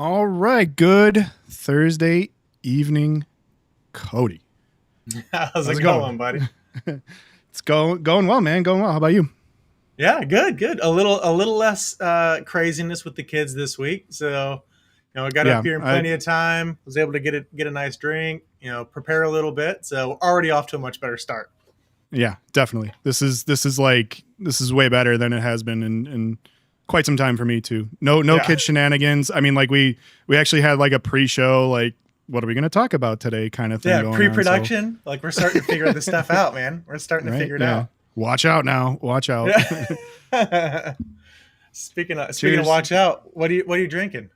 All right. Good Thursday evening, Cody. How's it going, buddy? It's going well, man. Going well. How about you? Yeah, good. A little less craziness with the kids this week. So, I got up here in plenty of time. Was able to get a nice drink. Prepare a little bit. So already off to a much better start. Yeah, definitely. This is way better than it has been in quite some time for me too. No kid shenanigans. I mean, like we actually had like a pre-show, like, what are we going to talk about today kind of thing. Yeah, pre-production. So. Like we're starting to figure this stuff out, man. We're starting to figure it out. Watch out now. Watch out. Yeah. Speaking of watch out, what are you drinking?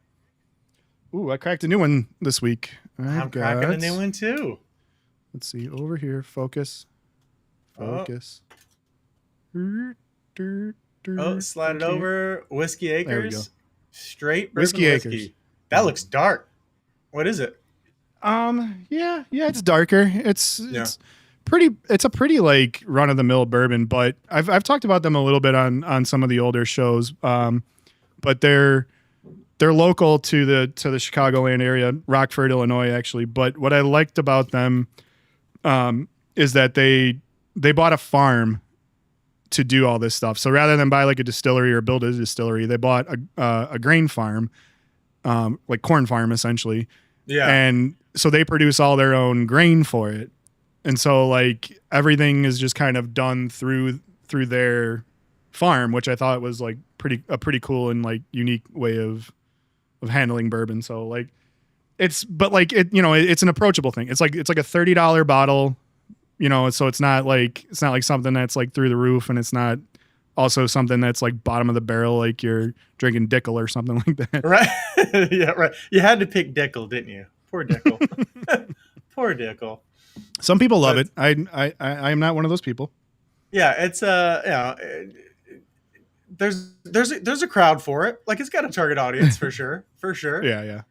Ooh, I cracked a new one this week. I'm cracking a new one too. Let's see over here. Focus. Oh, slide it over. Whiskey Acres. Straight Whiskey Acres. That looks dark. What is it? Yeah, it's darker. It's pretty. It's a pretty like run of the mill bourbon, but I've talked about them a little bit on some of the older shows. But they're local to the Chicagoland area, Rockford, Illinois, actually. But what I liked about them, is that they bought a farm to do all this stuff. So rather than buy like a distillery or build a distillery, they bought a grain farm, like corn farm essentially. Yeah. And so they produce all their own grain for it. And so like everything is just kind of done through their farm, which I thought was like a pretty cool and like unique way of handling bourbon. So like it's an approachable thing. It's like a $30 bottle, so it's not like something that's like through the roof, and it's not also something that's like bottom of the barrel, like you're drinking Dickel or something like that. Right. Yeah, right. You had to pick Dickel, didn't you? Poor Dickel. Poor Dickel. Some people love it. I am not one of those people. Yeah, it's there's a crowd for it. Like it's got a target audience for sure. For sure. Yeah.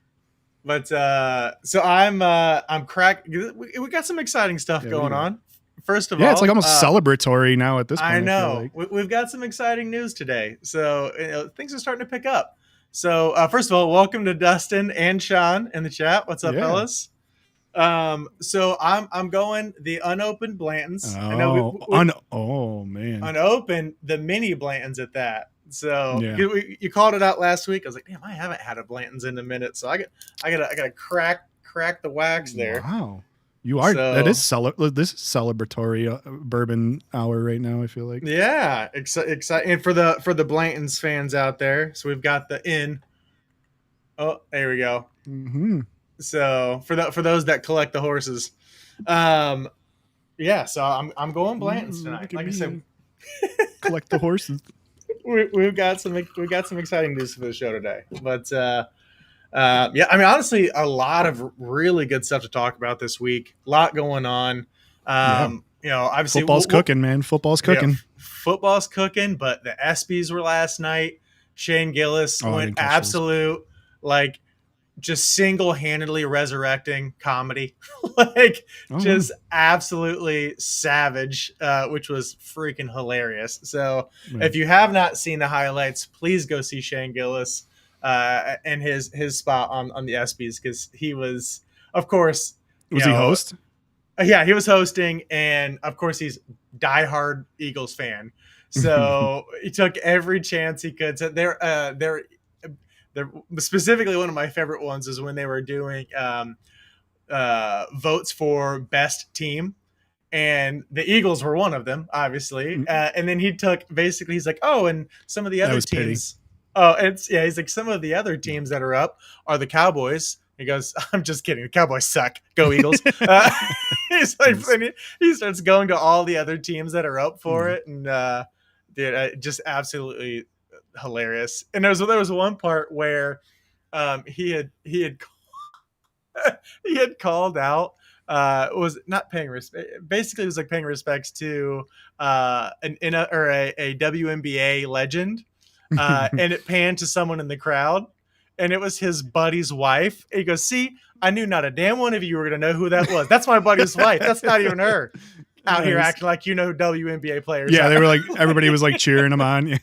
But so I'm cracked. We got some exciting stuff going on. First of all, it's like almost celebratory now at this point. I know. We've got some exciting news today. So things are starting to pick up. So first of all, welcome to Dustin and Sean in the chat. What's up, fellas? So I'm going the unopened Blantons. Oh, I know man. Unopened, the mini Blantons at that. So you called it out last week. I was like, damn, I haven't had a Blanton's in a minute. So I gotta crack the wax there. Wow. You are. This is celebratory bourbon hour right now, I feel like. Yeah, exciting. And for the Blantons fans out there, so we've got the in. Oh, there we go. Mm-hmm. So for those that collect the horses, so I'm going Blantons tonight. Like I said, collect the horses. We've got some exciting news for the show today, but I mean, honestly, a lot of really good stuff to talk about this week. A lot going on. Obviously, football's cooking, man. Football's cooking. Yeah, football's cooking. But the ESPYs were last night. Shane Gillis went absolute, like, just single-handedly resurrecting comedy, just absolutely savage, which was freaking hilarious. So, if you have not seen the highlights, please go see Shane Gillis. And his spot on the ESPYs, because he was, of course, he host? Yeah, he was hosting, and of course he's diehard Eagles fan. So he took every chance he could. So they're specifically one of my favorite ones is when they were doing votes for best team. And the Eagles were one of them, obviously. And then he's like, oh, and some of the other teams. Pity. Oh, he's like, some of the other teams that are up are the Cowboys. He goes, I'm just kidding. The Cowboys suck. Go Eagles. He's like, he starts going to all the other teams that are up for it. And just absolutely hilarious. And there was one part where he had called out, was not paying respect. Basically, it was like paying respects to a WNBA legend. And it panned to someone in the crowd, and it was his buddy's wife. And he goes, see, I knew not a damn one of you were going to know who that was. That's my buddy's wife. That's not even her. Out here acting like who WNBA players. Yeah, they were like, everybody was like cheering him on.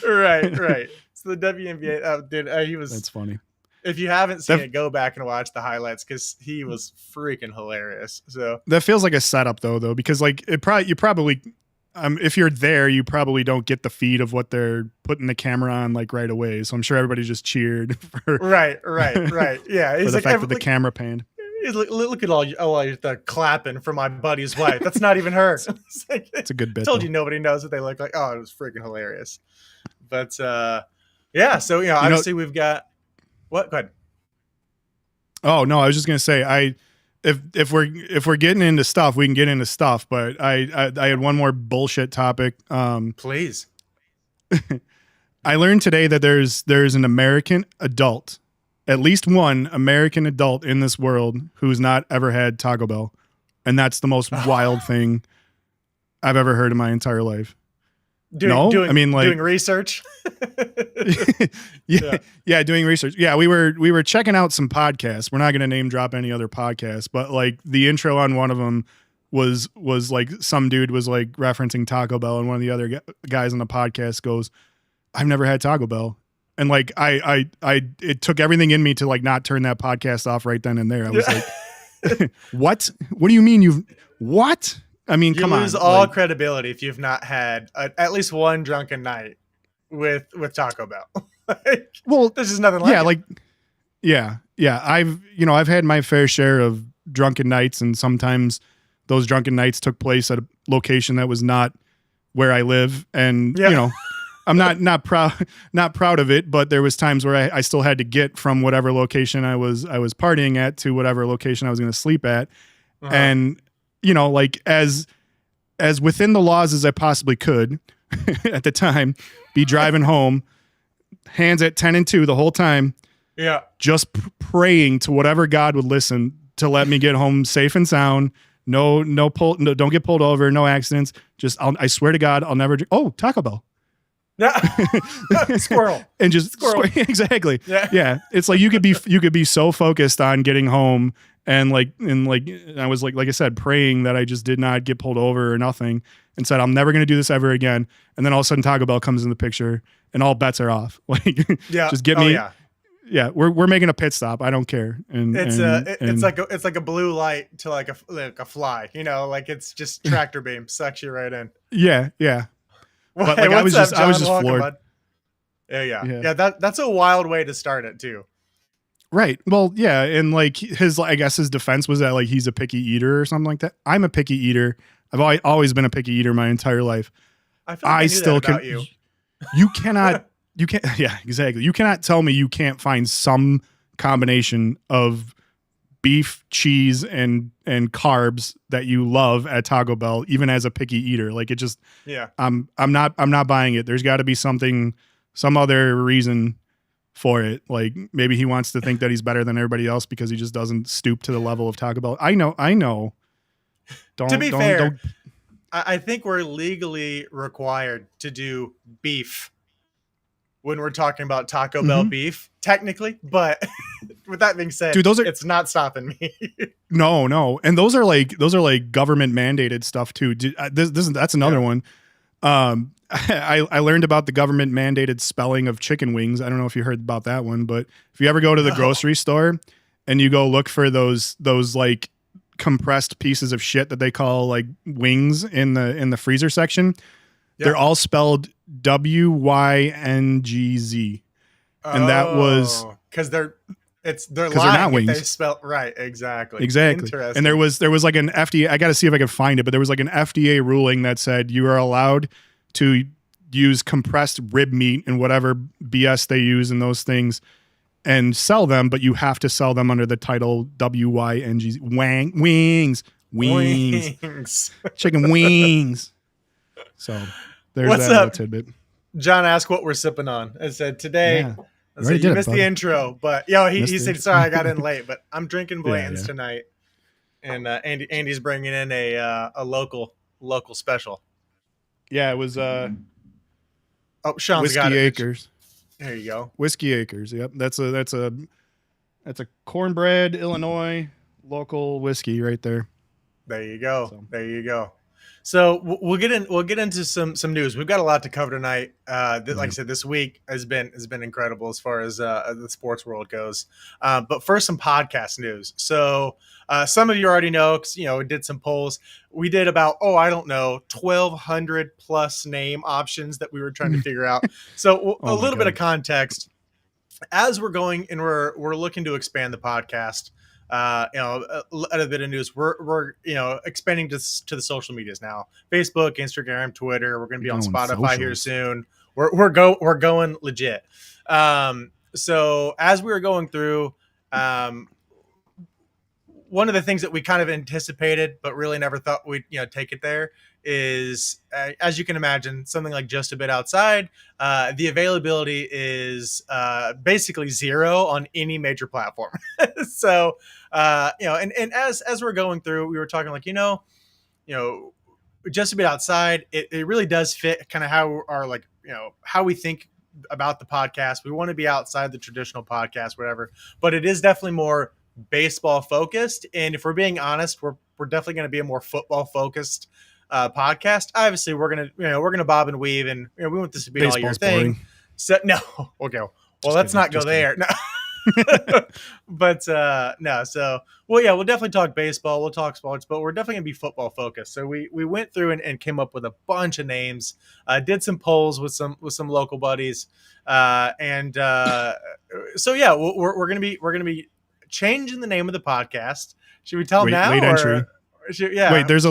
Right. So the WNBA, he was. That's funny. If you haven't seen it, go back and watch the highlights because he was freaking hilarious. So that feels like a setup though, because like you probably if you're there, you probably don't get the feed of what they're putting the camera on like right away. So I'm sure everybody just cheered for right. Yeah, for the fact that the camera panned. Look at all the clapping for my buddy's wife. That's not even her. It's a good bit. Told you nobody knows what they look like. Oh, it was freaking hilarious. But yeah, so obviously we've got what? Go ahead. Oh no, I was just gonna say if we're getting into stuff, we can get into stuff. But I had one more bullshit topic. Please. I learned today that there's an American adult, at least one American adult in this world who's not ever had Taco Bell, and that's the most wild thing I've ever heard in my entire life. Doing research. yeah, doing research. Yeah, we were checking out some podcasts. We're not going to name drop any other podcasts, but like the intro on one of them was like some dude was like referencing Taco Bell, and one of the other guys on the podcast goes, "I've never had Taco Bell." And like it took everything in me to like not turn that podcast off right then and there. I was like, "What? What do you mean what?" I mean, come on. You lose all credibility if you've not had at least one drunken night with Taco Bell. Well, there's just nothing like it. Yeah. I've had my fair share of drunken nights, and sometimes those drunken nights took place at a location that was not where I live, and I'm not proud of it, but there was times where I still had to get from whatever location I was partying at to whatever location I was going to sleep at, and like as within the laws as I possibly could at the time, be driving home, hands at 10 and 2 the whole time. Yeah. Just praying to whatever God would listen to let me get home safe and sound. No, don't get pulled over. No accidents. I swear to God, I'll never. Oh, Taco Bell. Yeah. Squirrel. And just squirrel. Exactly. Yeah. It's like you could be so focused on getting home. And I was like I said, praying that I just did not get pulled over or nothing, and said, I'm never going to do this ever again. And then all of a sudden Taco Bell comes in the picture and all bets are off. Like, just get me. Yeah. We're making a pit stop. I don't care. And it's like a blue light to like a fly, like it's just tractor beam sucks you right in. Yeah. But like, I was just floored. Bud? Yeah. That's a wild way to start it too. Right. Well, yeah. And like I guess his defense was that like he's a picky eater or something like that. I'm a picky eater. I've always been a picky eater my entire life. I feel like I still can. You can't. Yeah, exactly. You cannot tell me you can't find some combination of beef, cheese, and carbs that you love at Taco Bell, even as a picky eater. Like it just. Yeah. I'm not buying it. There's got to be some other reason for it. Like maybe he wants to think that he's better than everybody else because he just doesn't stoop to the level of Taco Bell. I know. To be fair, I think we're legally required to do beef when we're talking about Taco Bell beef, technically. But with that being said, dude, it's not stopping me. No, and those are like government mandated stuff too. That's another one. I learned about the government mandated spelling of chicken wings. I don't know if you heard about that one, but if you ever go to the grocery store and you go look for those like compressed pieces of shit that they call like wings in the freezer section, they're all spelled WYNGZ. And that was because they're not wings. They spell right. Exactly. And there was like an FDA, I got to see if I can find it, but there was like an FDA ruling that said you are allowed to use compressed rib meat and whatever BS they use in those things and sell them, but you have to sell them under the title WYNG wings, chicken wings. So there's What's that up? little tidbit. John asked what we're sipping on. I said today. Yeah. I said, you missed the intro, but he said sorry I got in late, but I'm drinking Blanton's tonight, and Andy's bringing in a local special. Yeah, it was Sean's Whiskey got it. Acres. There you go. Whiskey Acres. Yep. That's a cornbread, Illinois local whiskey right there. There you go. We'll get into some news. We've got a lot to cover tonight. Like I said, this week has been incredible as far as the sports world goes. But first, some podcast news. So some of you already know, because we did some polls. We did about 1,200 plus name options that we were trying to figure out. So a little bit of context as we're going and we're looking to expand the podcast. A bit of news. We're expanding to the social medias now: Facebook, Instagram, Twitter. We're going to be on Spotify here soon. We're going legit. So as we were going through, one of the things that we kind of anticipated, but really never thought we'd take it there is, as you can imagine, something like Just a Bit Outside. The availability is basically zero on any major platform. So, and as we're going through, we were talking like, Just a Bit Outside. It really does fit kind of how our how we think about the podcast. We want to be outside the traditional podcast, whatever, but it is definitely more baseball focused. And if we're being honest, we're definitely going to be a more football focused podcast. Obviously we're gonna bob and weave, and we want this to be all your thing. So no, okay, well, let's not go there. No. But no, so we'll definitely talk baseball, we'll talk sports, but we're definitely gonna be football focused. So we went through and came up with a bunch of names, did some polls with some local buddies, we're gonna be changing the name of the podcast. Should we tell them now? Late entry. Wait, there's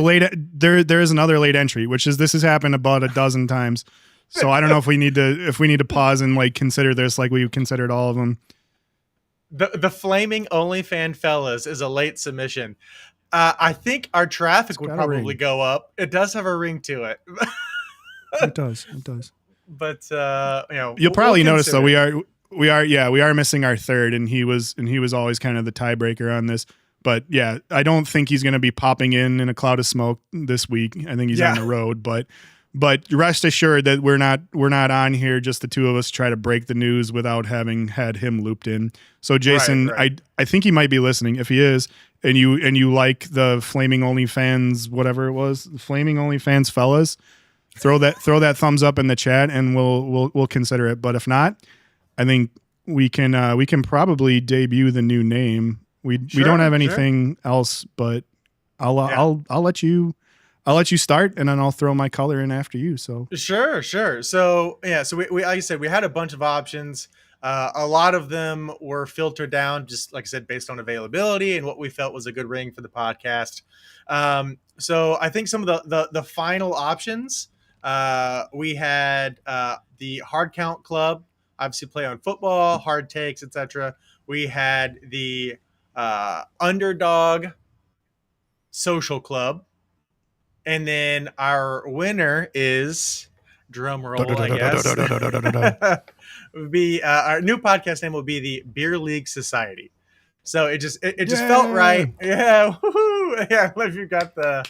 there is another late entry, which is this has happened about a dozen times. So I don't know if we need to pause and consider this like we considered all of them. The Flaming OnlyFan Fellas is a late submission. I think our traffic would probably go up. It does have a ring to it. It does. But you'll probably notice though we are missing our third, and he was always kind of the tiebreaker on this. But yeah, I don't think he's going to be popping in a cloud of smoke this week. I think he's on the road, but rest assured that we're not on here just the two of us try to break the news without having had him looped in. So Jason, right. I think he might be listening. If he is, and you like the Flaming OnlyFans, whatever it was, the Flaming OnlyFans Fellas, throw that thumbs up in the chat, and we'll consider it. But if not, I think we can probably debut the new name. We don't have anything else, but I'll let you start, and then I'll throw my color in after you. So sure. So we like I said, we had a bunch of options. A lot of them were filtered down, just like I said, based on availability and what we felt was a good ring for the podcast. So I think some of the final options, we had the Hard Count Club, obviously play on football, hard takes, etc. We had the Underdog Social Club, and then our winner is, drum roll, I guess, would be our new podcast name will be the Beer League Society. So it just felt right. Yeah, woohoo! Yeah, if you got the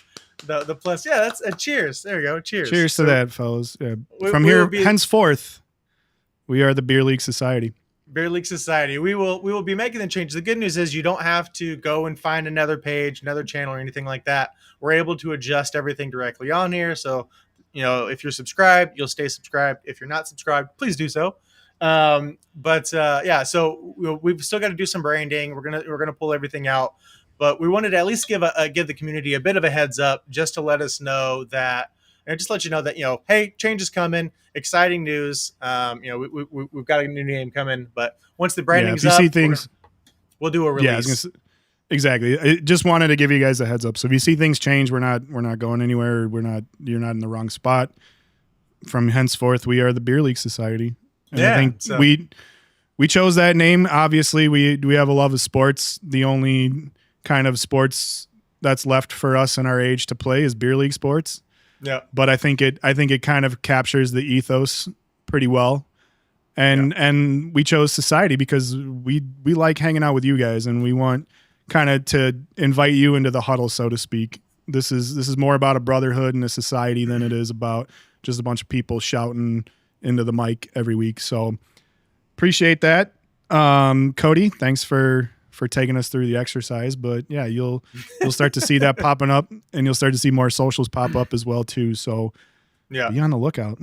plus, yeah, that's a cheers. There you go. Cheers to that, fellas. Yeah. From henceforth, we are the Beer League Society. Beer League Society. We will be making the change. The good news is you don't have to go and find another page, another channel, or anything like that. We're able to adjust everything directly on here. So, if you're subscribed, you'll stay subscribed. If you're not subscribed, please do so. So we've still got to do some branding. We're gonna pull everything out, but we wanted to at least give the community a bit of a heads up, just to let us know that. And just let you know that, hey, change is coming. Exciting news. We've got a new name coming, but once the branding's up, we'll do a release. Yeah, exactly. I just wanted to give you guys a heads up. So if you see things change, we're not going anywhere. You're not in the wrong spot. From henceforth, we are the Beer League Society. And I think we chose that name. Obviously, we have a love of sports. The only kind of sports that's left for us in our age to play is beer league sports. Yeah. But I think it kind of captures the ethos pretty well. And we chose society because we like hanging out with you guys, and we want kind of to invite you into the huddle, so to speak. This is more about a brotherhood and a society than it is about just a bunch of people shouting into the mic every week. So appreciate that. Cody, thanks for taking us through the exercise. But yeah, you'll start to see that popping up, and you'll start to see more socials pop up as well too. So yeah, be on the lookout.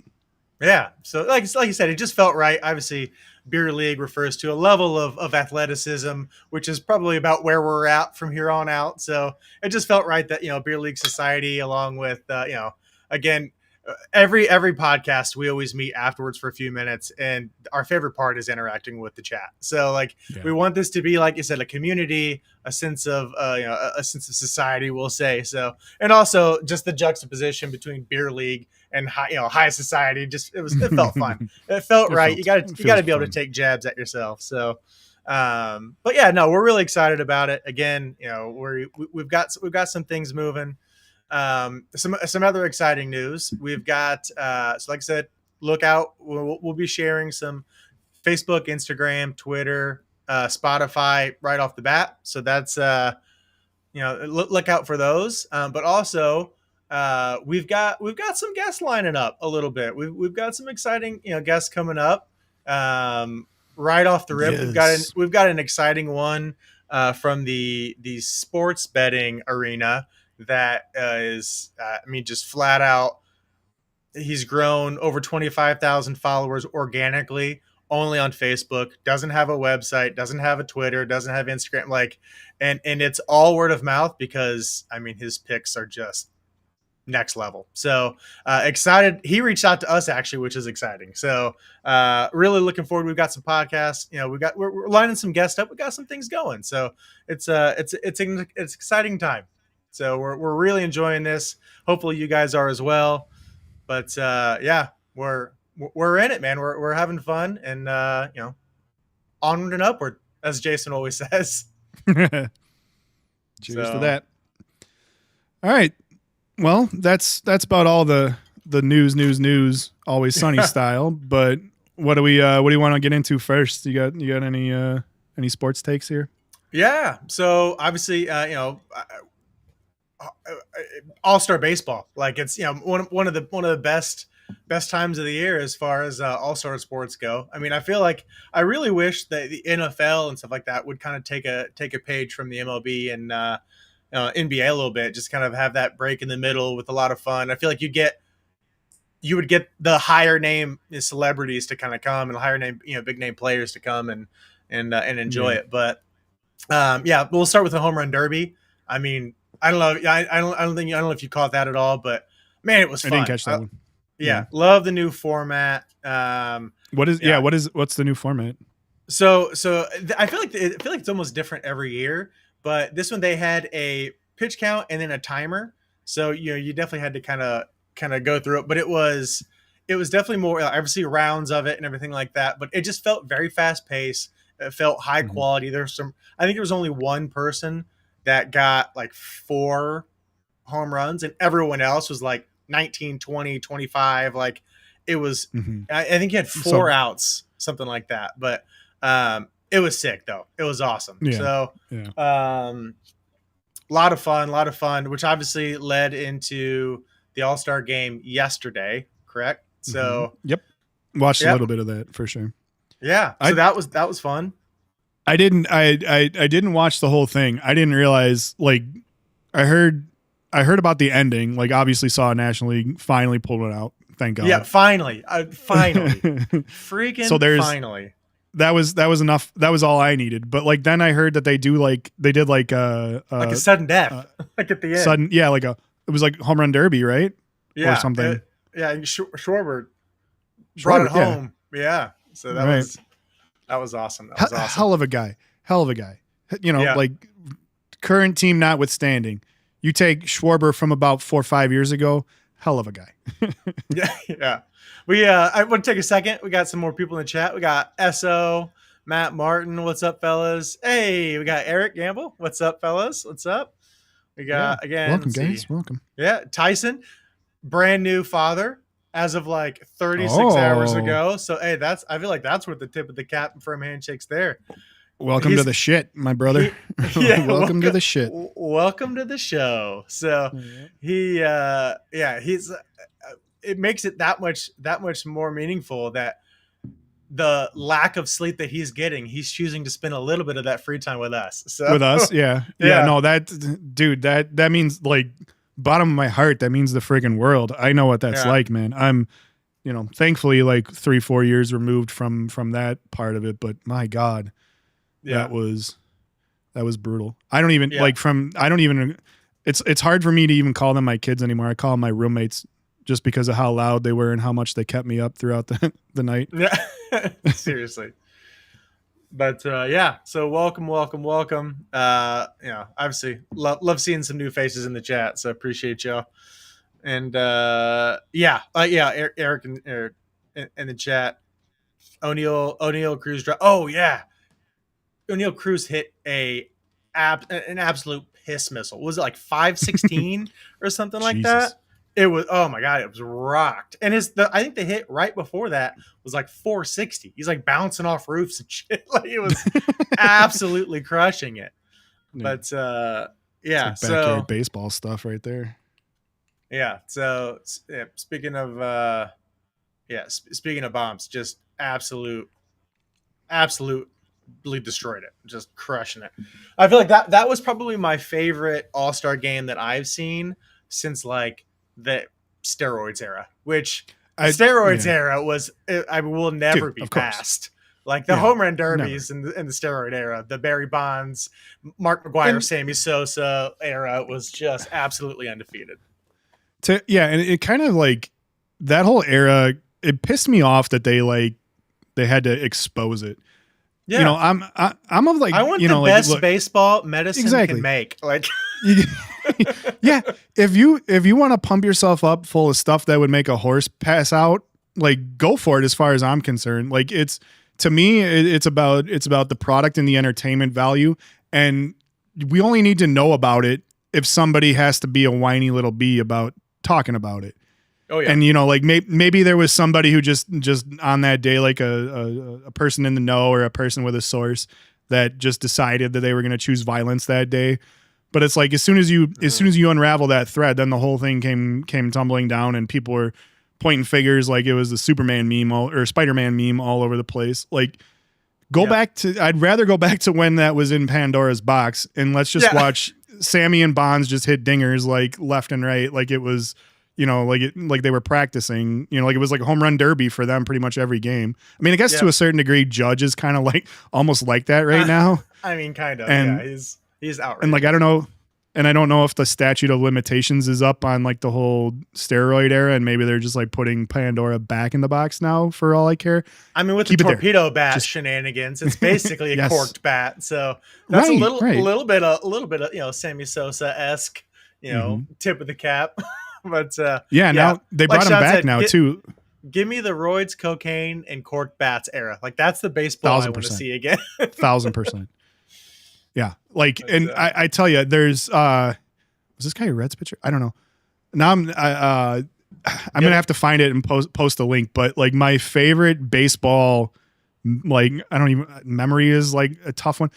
Yeah. So like you said, it just felt right. Obviously, beer league refers to a level of athleticism, which is probably about where we're at from here on out. So it just felt right that, beer league society, along with, again, every podcast, we always meet afterwards for a few minutes, and our favorite part is interacting with the chat. So like, we want this to be, like you said, a community, a sense of, a sense of society, we'll say. So, and also just the juxtaposition between beer league and high society. It felt fun. It felt right. You got to be able to take jabs at yourself. So, but yeah, no, we're really excited about it. Again, we've got some things moving. Some other exciting news. We've got, so like I said, look out. We'll be sharing some Facebook, Instagram, Twitter, Spotify right off the bat. So that's, look out for those. But also, we've got some guests lining up a little bit. We've got some exciting, guests coming up. Right off the rip, yes. we've got an exciting one, from the sports betting arena that is, just flat out. He's grown over 25,000 followers organically, only on Facebook. Doesn't have a website, doesn't have a Twitter, doesn't have Instagram. And it's all word of mouth because his picks are just next level. So excited. He reached out to us actually, which is exciting. So really looking forward. We've got some podcasts. We're lining some guests up. We got some things going. So it's an exciting time. So we're really enjoying this. Hopefully you guys are as well. But yeah, we're in it, man. We're having fun, and onward and upward, as Jason always says. Cheers to that. All right. Well, that's about all the news, always sunny style. But what do we want to get into first? You got any sports takes here? Yeah. So obviously, All-Star baseball, like it's one of the best times of the year as far as All-Star sports go. I feel like I really wish that the NFL and stuff like that would kind of take a page from the MLB and NBA a little bit, just kind of have that break in the middle with a lot of fun. I feel like you would get the higher name celebrities to kind of come, and higher name big name players to come and enjoy it. But yeah, we'll start with the home run derby. I don't know. I don't know if you caught that at all, but man, it was fun. I didn't catch that one. Yeah, love the new format. What's the new format? So I feel like it's almost different every year, but this one they had a pitch count and then a timer. So you definitely had to kind of go through it, but it was definitely more obviously rounds of it and everything like that. But it just felt very fast paced. It felt high quality. I think there was only one person that got like 4 home runs, and everyone else was like 19, 20, 25. Like it was, I think he had 4 outs, something like that. But it was sick though. It was awesome. Yeah. So, lot of fun, which obviously led into the All-Star game yesterday. Correct. So, yep. Watched a little bit of that for sure. Yeah. So that was fun. I didn't watch the whole thing. I didn't realize, like, I heard about the ending, like obviously saw a National League finally pulled it out. Thank God. Yeah, finally. Freaking so finally. That was enough. That was all I needed. But like then I heard that they did like a sudden death like at the end. Sudden, yeah, it was like home run derby, right? Yeah. Or something. Schwarber brought it home. Yeah. So that was awesome. That was awesome. Hell of a guy. Like current team notwithstanding, you take Schwarber from about 4 or 5 years ago, hell of a guy. Yeah. I want to take a second. We got some more people in the chat. We got SO, Matt Martin. What's up, fellas? Hey, we got Eric Gamble. What's up, fellas? What's up? We got again. Welcome, guys. Welcome. Yeah. Tyson, brand new father as of like 36 hours ago. So, hey, I feel like that's worth the tip of the cap from handshakes there. Welcome to the shit, my brother. Welcome to the shit. Welcome to the show. So it makes it that much more meaningful that the lack of sleep that he's getting, he's choosing to spend a little bit of that free time with us. So with us, yeah. No, that dude, that means like bottom of my heart. That means the friggin' world. I know what that's like, man. I'm, thankfully like 3-4 years removed from that part of it, but my God, that was brutal. I don't even it's hard for me to even call them my kids anymore. I call them my roommates just because of how loud they were and how much they kept me up throughout the night. Yeah, seriously. But so welcome. Obviously love seeing some new faces in the chat, so appreciate y'all. And Eric in the chat. O'Neal Cruz. O'Neal Cruz hit an absolute piss missile. Was it like 516 or something like that? It was, oh my God, it was rocked. And I think the hit right before that was like 460. He's like bouncing off roofs and shit. Like it was absolutely crushing it. But it's like backyard baseball stuff right there. Yeah. So speaking of bombs, just absolutely destroyed it, just crushing it. I feel like that was probably my favorite All-Star game that I've seen since like the steroids era, which era was, I will never be past. Like the home run derbies in the steroid era, the Barry Bonds, Mark McGwire, Sammy Sosa era was just absolutely undefeated. And it kind of like that whole era, it pissed me off that they had to expose it. Yeah. I'm of like, I want the best baseball medicine can make. Like, yeah. If you want to pump yourself up full of stuff that would make a horse pass out, like go for it. As far as I'm concerned, like to me, it's about the product and the entertainment value. And we only need to know about it if somebody has to be a whiny little bee about talking about it. Oh yeah. And like maybe there was somebody who just on that day, like a person in the know or a person with a source that just decided that they were going to choose violence that day. But it's like as soon as you unravel that thread, then the whole thing came tumbling down, and people were pointing fingers like it was the Superman meme or Spider-Man meme all over the place. Like I'd rather go back to when that was in Pandora's box, and let's just watch Sammy and Bonds just hit dingers like left and right, like it was. Like they were practicing, like it was like a home run derby for them pretty much every game. I mean, I guess to a certain degree, Judge is kind of like almost like that right now. I mean, kind of. And, he's outrageous. And like, I don't know if the statute of limitations is up on like the whole steroid era, and maybe they're just like putting Pandora back in the box now for all I care. I mean, with the torpedo bat shenanigans, it's basically a corked bat. So that's a little bit of, Sammy Sosa-esque, tip of the cap. But now they brought him back too. Give me the roids, cocaine, and corked bats era. Like that's the baseball I want to see again. 1,000%. Yeah, like, and I tell you, there's was this guy a Reds pitcher? I don't know. Now I'm gonna have to find it and post a link. But like my favorite baseball, like memory is like a tough one.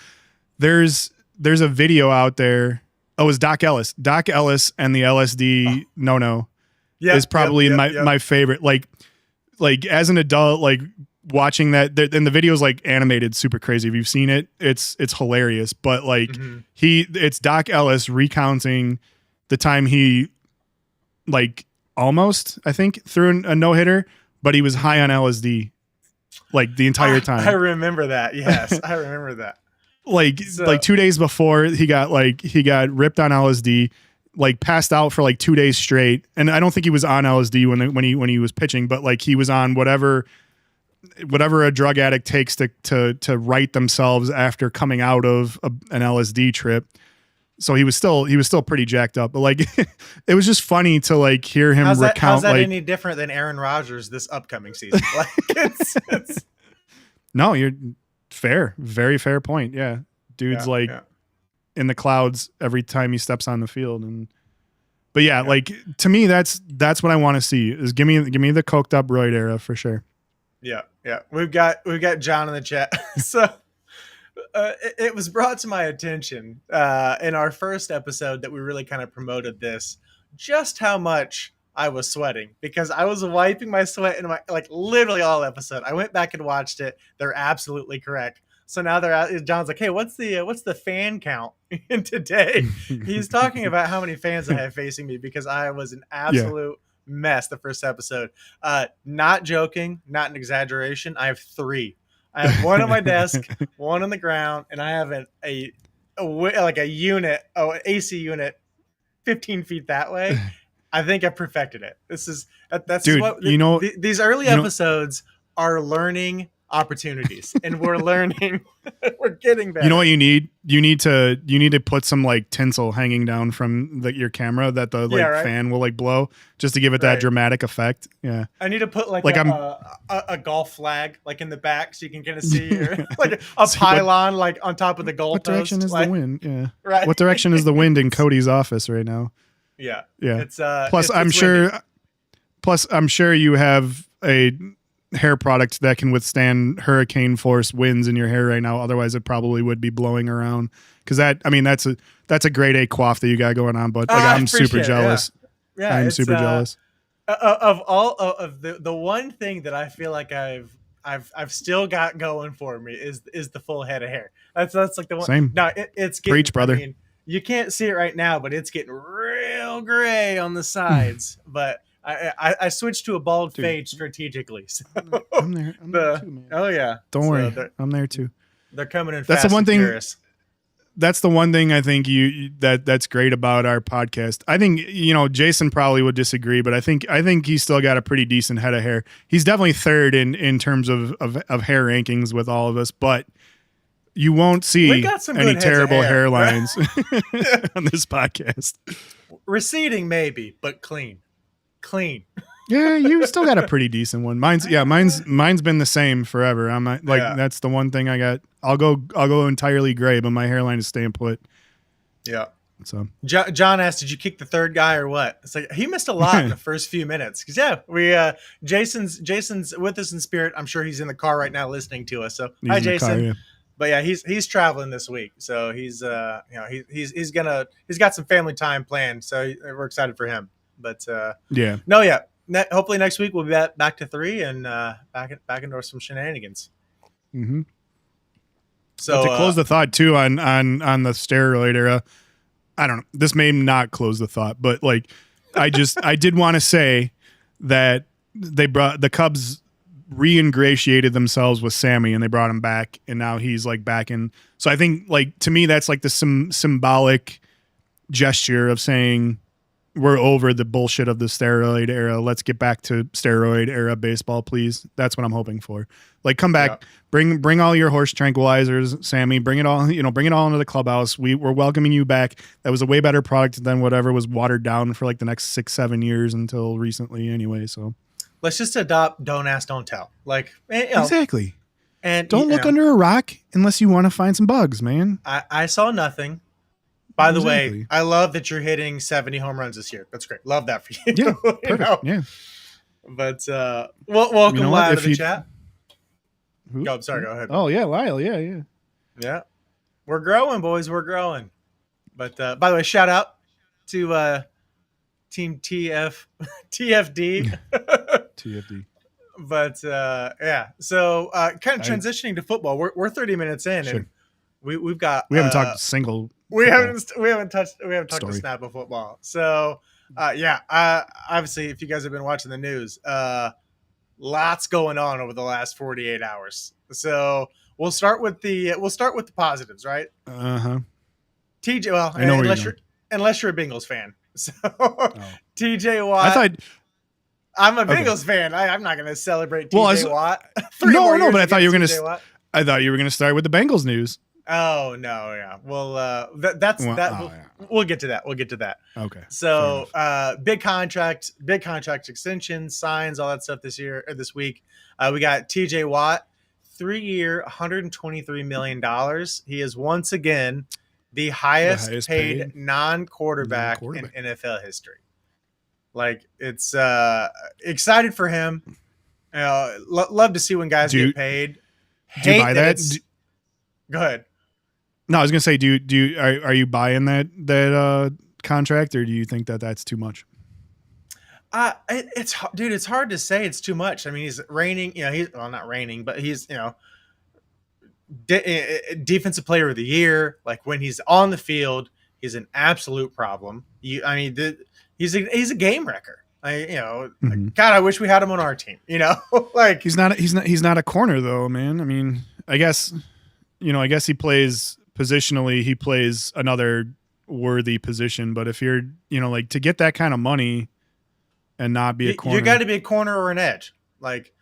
There's a video out there. Oh, it's Doc Ellis. Doc Ellis and the LSD is probably my favorite. Like as an adult, like watching that, and the video is like animated, super crazy. If you've seen it, it's hilarious. But like it's Doc Ellis recounting the time he like almost, I think, threw a no hitter, but he was high on LSD like the entire time. I remember that. Yes, I remember that. Like 2 days before he got ripped on LSD, like passed out for like 2 days straight. And I don't think he was on LSD when he was pitching, but like he was on whatever a drug addict takes to right themselves after coming out of an LSD trip. So he was still pretty jacked up, but like it was just funny to like hear him recount. How's that any different than Aaron Rodgers this upcoming season? Like it's... No, you're fair. Very fair point. Yeah. Dude's in the clouds every time he steps on the field. But like to me, that's what I want to see is give me the coked up roid era for sure. Yeah. Yeah. We've got John in the chat. So it was brought to my attention in our first episode that we really kind of promoted this, just how much I was sweating because I was wiping my sweat in my literally all episode. I went back and watched it. They're absolutely correct. So now John's like, hey, what's the fan count in today? He's talking about how many fans I have facing me because I was an absolute mess the first episode. Not joking, not an exaggeration. I have 3. I have one on my desk, one on the ground, and I have a unit, an AC unit 15 feet that way. I think I perfected it. That's Dude, what these early episodes are learning opportunities, and we're learning. We're getting better. You know what you need? You need to put some like tinsel hanging down from your camera that the fan will blow just to give it that dramatic effect. Yeah. I need to put a golf flag in the back so you can kind of see a pylon on top of the goalpost. What direction is the wind? Yeah. Right. What direction is the wind in Cody's office right now? Yeah. Yeah. It's I'm sure you have a hair product that can withstand hurricane force winds in your hair right now. Otherwise it probably would be blowing around. Cause that's a grade A coif that you got going on, but I'm super jealous. Yeah. I'm super jealous. Of all of the one thing that I feel like I've still got going for me is the full head of hair. That's like the one. Same. No, it's getting, preach, brother. I mean, you can't see it right now, but it's getting real gray on the sides. But I switched to a bald fade strategically. So I'm there too, man. Oh yeah. Don't worry. I'm there too. They're coming in that's fast the one thing. Furious. That's the one thing I think that's great about our podcast. I think, Jason probably would disagree, but I think he's still got a pretty decent head of hair. He's definitely third in terms of hair rankings with all of us, but you won't see any terrible hairlines on this podcast. Receding maybe, but clean. Yeah, you still got a pretty decent one. Mine's been the same forever. I'm not, that's the one thing I got. I'll go entirely gray, but my hairline is staying put. Yeah. So John asked, "Did you kick the third guy or what?" It's like he missed a lot in the first few minutes. Because we Jason's with us in spirit. I'm sure he's in the car right now listening to us. So hi, Jason. Car, yeah. But yeah, he's traveling this week, so he's he's got some family time planned. So we're excited for him. But hopefully next week we'll be back to 3 and back into some shenanigans. Mm-hmm. So to close the thought too on the steroid era, I don't know. This may not close the thought, but I did want to say that the Cubs re-ingratiated themselves with Sammy and they brought him back, and now he's back in. So I think to me that's the symbolic gesture of saying, we're over the bullshit of the steroid era. Let's get back to steroid era baseball, please. That's what I'm hoping for. Come back, bring all your horse tranquilizers, Sammy. Bring it all, bring it all into the clubhouse. We're welcoming you back. That was a way better product than whatever was watered down for the next 6-7 years until recently, anyway. So let's just adopt "Don't Ask, Don't Tell." Exactly. And don't look under a rock unless you want to find some bugs, man. I saw nothing. By the way, I love that you're hitting 70 home runs this year. That's great. Love that for you. Yeah, perfect. Yeah. But welcome Lyle to the chat. Who? I'm sorry. Go ahead. Oh yeah, Lyle. Yeah. Yeah. We're growing, boys. We're growing. But by the way, shout out to Team TFD. TFD. But yeah. So kind of transitioning to football. We're 30 minutes in, and we haven't talked a single. We haven't touched a snap of football. So obviously, if you guys have been watching the news, lots going on over the last 48 hours. So we'll start with the positives, right? TJ. Well, I know unless you're a Bengals fan. So TJ Watt. I'm a Bengals fan. I'm not going to celebrate TJ Watt. No, but I thought you were going to. I thought you were going to start with the Bengals news. Oh no, yeah. Well, we'll get to that. We'll get to that. Okay. So, big contract extension, signs, all that stuff this week. We got TJ Watt, 3-year, $123 million. He is once again the highest paid non-quarterback in NFL history. It's excited for him. Love to see when guys get paid. Do you buy that? Go ahead. No, I was gonna say, are you buying that contract, or do you think that that's too much? It's hard to say. It's too much. I mean, he's reigning. He's not reigning, but he's defensive player of the year. Like when he's on the field, he's an absolute problem. He's a game wrecker. Mhm. God, I wish we had him on our team. Like He's not a corner though, man. I mean, I guess he plays positionally. He plays another worthy position, but if you're like to get that kind of money and not be a corner, you got to be a corner or an edge. Like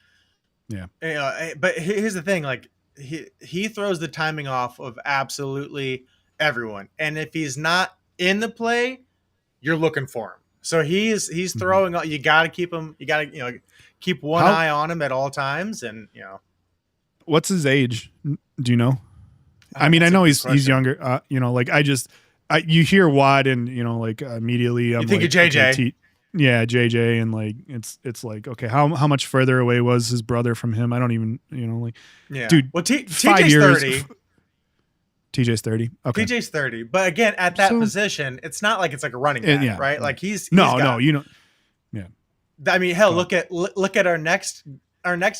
yeah. But here's the thing: like he throws the timing off of absolutely everyone, and if he's not in the play, you're looking for him. So he's throwing. You got to keep him. You got to keep one eye on him at all times, and What's his age? Do you know? I mean, I know he's younger. Like you hear Watt and like immediately I'm you think like, of JJ. Okay, JJ, and like it's like, okay, how much further away was his brother from him? I don't even dude. Well, 5 TJ's years. 30. TJ's 30. Okay. TJ's 30, but again, at that position, it's not like it's like a running back, right? Like he's no. Yeah. I mean, hell, look at our next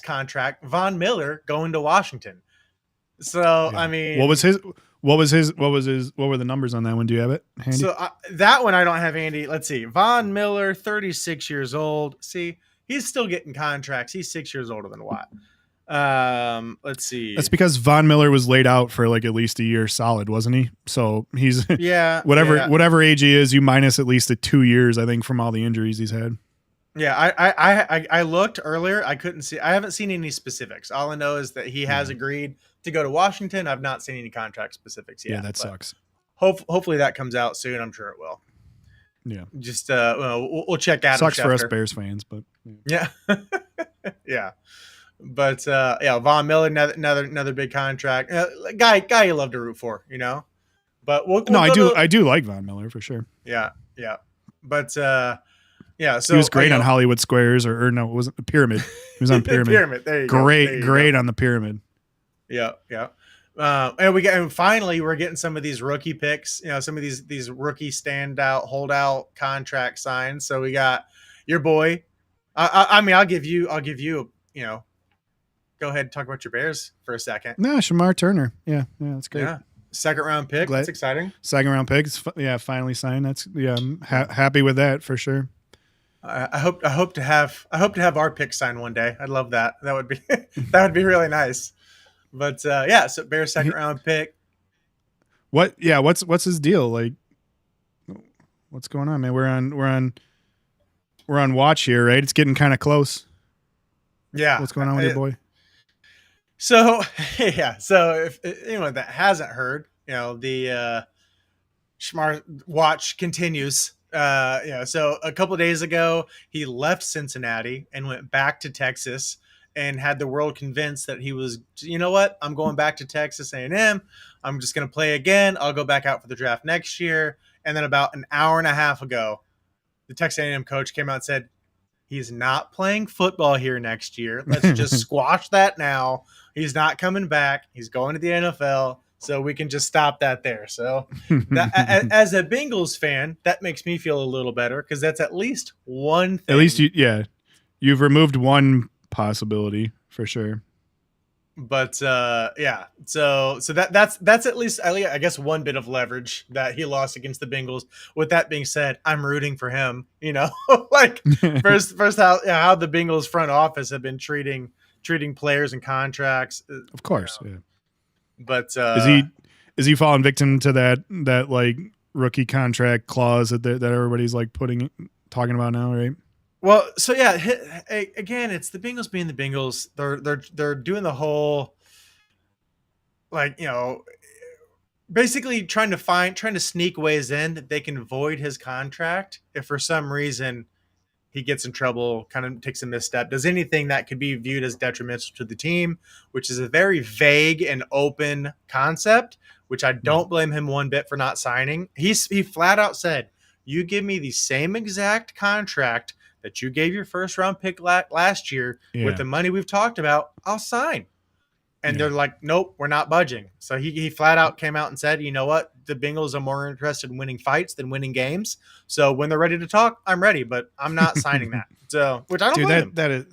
contract, Von Miller going to Washington. So yeah. I mean, what were the numbers on that one? Do you have it handy? So that one I don't have handy. Let's see. Von Miller, 36 years old. See, he's still getting contracts. He's 6 years older than Watt. Let's see. That's because Von Miller was laid out for like at least a year solid, wasn't he? So he's whatever age he is, you minus at least 2 years, I think, from all the injuries he's had. Yeah, I looked earlier. I couldn't see. I haven't seen any specifics. All I know is that he has agreed to go to Washington. I've not seen any contract specifics yet. Yeah, that sucks. Hopefully that comes out soon. I'm sure it will. Yeah. Just we'll check out. Sucks for us Bears fans, but yeah. Yeah. But Von Miller, another big contract. Guy you love to root for, But I do like Von Miller for sure. Yeah. But so he was great on Hollywood Squares, or no, it wasn't the Pyramid. He was on Pyramid. Pyramid. There you go. Great on the Pyramid. Yeah. And finally we're getting some of these rookie picks. Some of these rookie standout holdout contract signs. So we got your boy. I mean, I'll give you. Go ahead and talk about your Bears for a second. No, Jamar Turner. Yeah, that's great. Yeah. Second round pick. That's exciting. Second round pick. Finally signed. I'm happy with that for sure. I hope to have our pick signed one day. I'd love that. That would be really nice. But so Bears second round pick. What's his deal? Like, what's going on, man? We're on watch here, right? It's getting kind of close. Yeah. What's going on with your boy? So if anyone that hasn't heard, the Shmar watch continues. So a couple of days ago, he left Cincinnati and went back to Texas and had the world convinced that he was, I'm going back to Texas A&M. I'm just going to play again. I'll go back out for the draft next year. And then about an hour and a half ago, the Texas A&M coach came out and said, he's not playing football here next year. Let's just squash that now. He's not coming back. He's going to the NFL. So we can just stop that there. So as a Bengals fan, that makes me feel a little better because that's at least one thing. At least you've removed one possibility for sure. But so that's at least, I guess, one bit of leverage that he lost against the Bengals. With that being said, I'm rooting for him. Like first how the Bengals front office have been treating players and contracts. Of course, yeah. But is he falling victim to that like rookie contract clause that everybody's like talking about now, right? Well, so again, it's the Bengals being the Bengals. They're doing the whole basically trying to sneak ways in that they can void his contract if for some reason he gets in trouble, kind of takes a misstep, does anything that could be viewed as detrimental to the team, which is a very vague and open concept, which I don't blame him one bit for not signing. He flat out said, you give me the same exact contract that you gave your first round pick last year with the money we've talked about, I'll sign. And they're like, nope, we're not budging. So he flat out came out and said, you know what? the Bengals are more interested in winning fights than winning games. So when they're ready to talk, I'm ready, but I'm not signing that. So, which I don't blame. That is,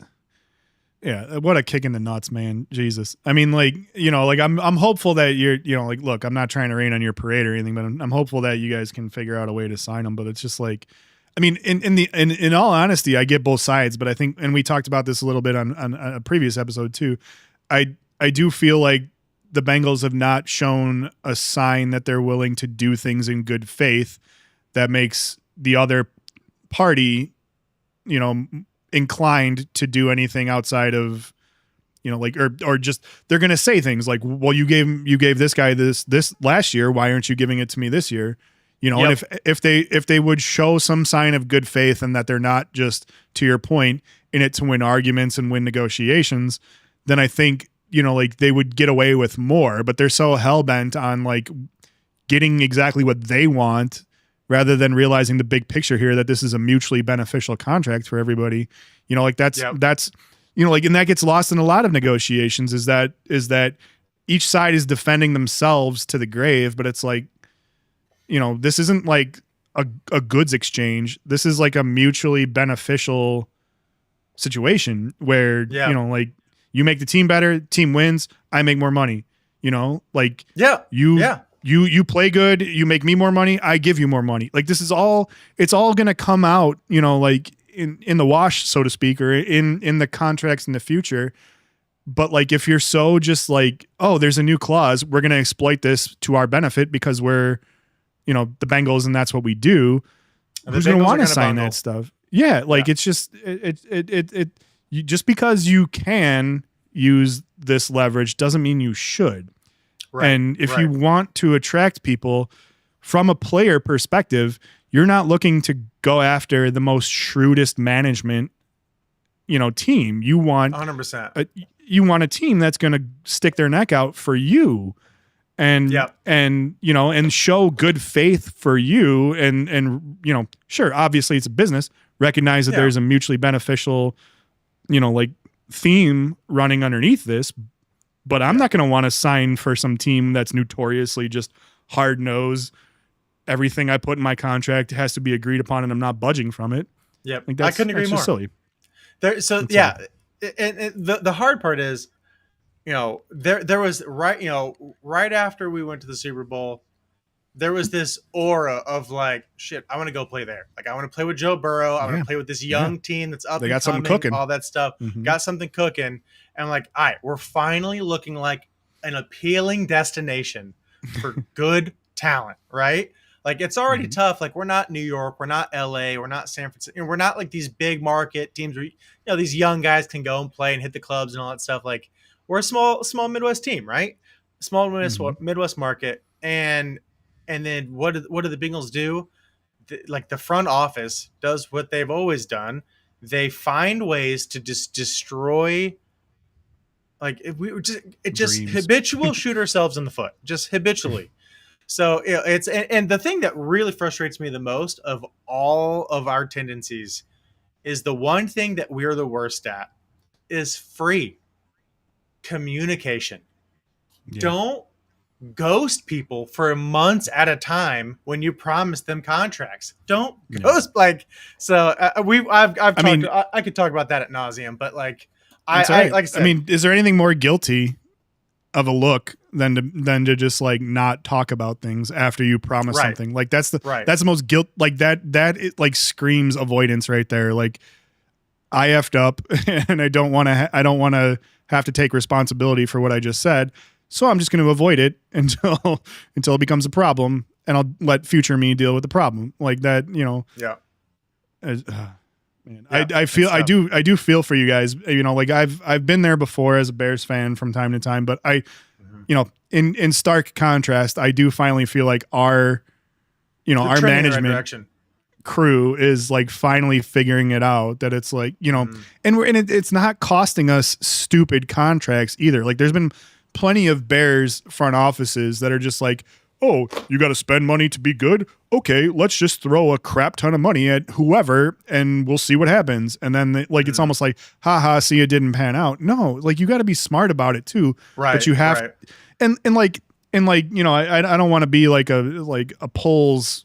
yeah, what a kick in the nuts, man. Jesus. I mean, like, like I'm hopeful that you're, like, look, I'm not trying to rain on your parade or anything, but I'm hopeful that you guys can figure out a way to sign them. But it's just like, I mean, in all honesty, I get both sides, but I think, and we talked about this a little bit on a previous episode too. I do feel like the Bengals have not shown a sign that they're willing to do things in good faith that makes the other party, inclined to do anything outside of, like, or just, they're going to say things like, well, you gave this guy this last year. Why aren't you giving it to me this year? Yep. And if they would show some sign of good faith and that they're not just, to your point, in it to win arguments and win negotiations, then I think, like, they would get away with more, but they're so hell bent on, like, getting exactly what they want rather than realizing the big picture here, that this is a mutually beneficial contract for everybody. Like that's, like, and that gets lost in a lot of negotiations is that each side is defending themselves to the grave, but it's like, this isn't like a goods exchange. This is like a mutually beneficial situation where, like, you make the team better, team wins, I make more money, like, you play good, you make me more money, I give you more money. Like, this is all, it's all going to come out, like in the wash, so to speak, or in the contracts in the future. But like, if you're so just like, oh, there's a new clause, we're going to exploit this to our benefit because we're, the Bengals and that's what we do. Who's going to want to sign that stuff? Yeah. Like, it's just, you, just because you can use this leverage doesn't mean you should. Right, and if you want to attract people from a player perspective, you're not looking to go after the most shrewdest management, team. You want 100%. You want a team that's going to stick their neck out for you, and and show good faith for you, and sure, obviously it's a business. Recognize that there's a mutually beneficial, like, theme running underneath this. But I'm not going to want to sign for some team that's notoriously just hard nosed. Everything I put in my contract has to be agreed upon, and I'm not budging from it. Yep, like I couldn't agree more. Silly. And the hard part is, there was right after we went to the Super Bowl, there was this aura of like, shit, I want to go play there. Like, I want to play with Joe Burrow. I want to play with this young team that's up. They got something cooking. All that stuff. Mm-hmm. Got something cooking. And like, all right, we're finally looking like an appealing destination for good talent, right? Like, it's already tough. Like, we're not New York, we're not LA, we're not San Francisco. We're not like these big market teams where these young guys can go and play and hit the clubs and all that stuff. Like, we're a small Midwest team, right? Small Midwest market. And then what do the Bengals do? Like, the front office does what they've always done. They find ways to just destroy. Like, just habitual shoot ourselves in the foot, just habitually. So it's and the thing that really frustrates me the most of all of our tendencies is the one thing that we're the worst at is free communication. Yeah. Don't ghost people for months at a time when you promise them contracts. Don't ghost like so. I could talk about that at nauseum, but like. Like I said, is there anything more guilty of a look than to just like not talk about things after you promise something? Like, that's the most guilt. Like that it like screams avoidance right there. Like, I effed up and I don't want to have to take responsibility for what I just said. So I'm just going to avoid it until it becomes a problem, and I'll let future me deal with the problem. Like that, Yeah. Man, yeah, I do feel for you guys. Like I've been there before as a Bears fan from time to time, but in stark contrast, I do finally feel like our management crew is like finally figuring it out, that it's like, it's not costing us stupid contracts either. Like, there's been plenty of Bears front offices that are just like, oh, you got to spend money to be good? Okay, let's just throw a crap ton of money at whoever and we'll see what happens. And then it's almost like, haha, see, it didn't pan out. No, like, you got to be smart about it too. Right. But you have, and like, and like, I don't want to be like a polls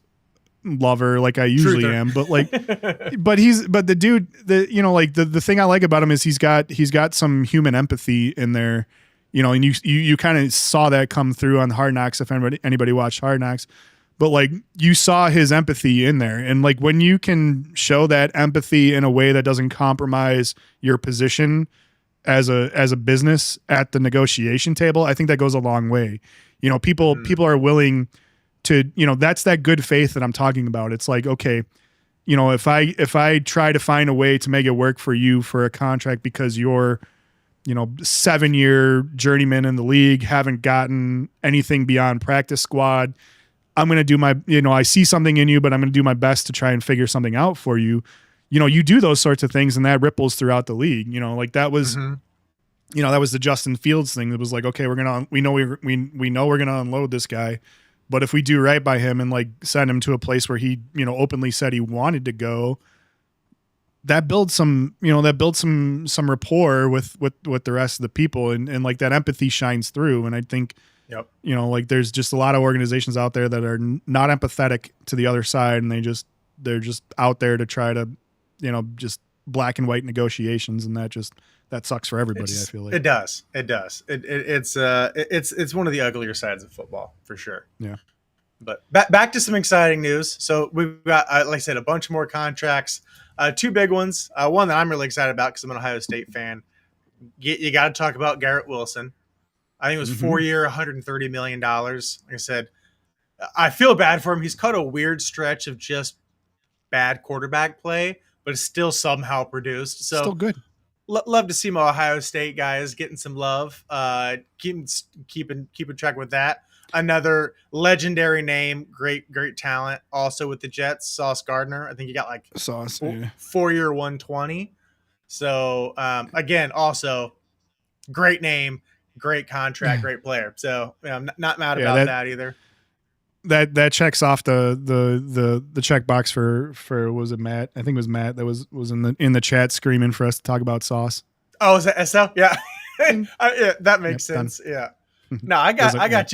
lover like I usually am, but like, but the dude, like the thing I like about him is he's got some human empathy in there, and you kind of saw that come through on Hard Knocks if anybody watched Hard Knocks, but like you saw his empathy in there, and like when you can show that empathy in a way that doesn't compromise your position as a business at the negotiation table, I think that goes a long way. People are willing to, that's that good faith that I'm talking about. It's like, okay, if I try to find a way to make it work for you for a contract because you're, 7-year journeyman in the league, haven't gotten anything beyond practice squad, I'm going to do my, I see something in you, but I'm going to do my best to try and figure something out for you. You do those sorts of things and that ripples throughout the league. Like that was, that was the Justin Fields thing. It was like, okay, we know we're going to unload this guy, but if we do right by him and like send him to a place where he, openly said he wanted to go, that builds some rapport with the rest of the people. And like that empathy shines through. And I think, like there's just a lot of organizations out there that are not empathetic to the other side. And they're just out there to try to, just black and white negotiations. And that sucks for everybody. I feel like it does. It's one of the uglier sides of football for sure. Yeah. But back to some exciting news. So we've got, like I said, a bunch more contracts, 2 big ones. One that I'm really excited about because I'm an Ohio State fan. You got to talk about Garrett Wilson. I think it was 4-year, $130 million. Like I said, I feel bad for him. He's caught a weird stretch of just bad quarterback play, but it's still somehow produced. So still good. Love to see my Ohio State guys getting some love. Keeping track with that. Another legendary name, great talent. Also with the Jets, Sauce Gardner. I think he got like Sauce, 4-year, 120. So again, also great name, great contract, great player. So I'm not mad about that either. That checks off the check box for was it Matt? I think it was Matt that was in the chat screaming for us to talk about Sauce. Oh, is that SL? Yeah. Yeah, that makes sense. Done. Yeah. No, I got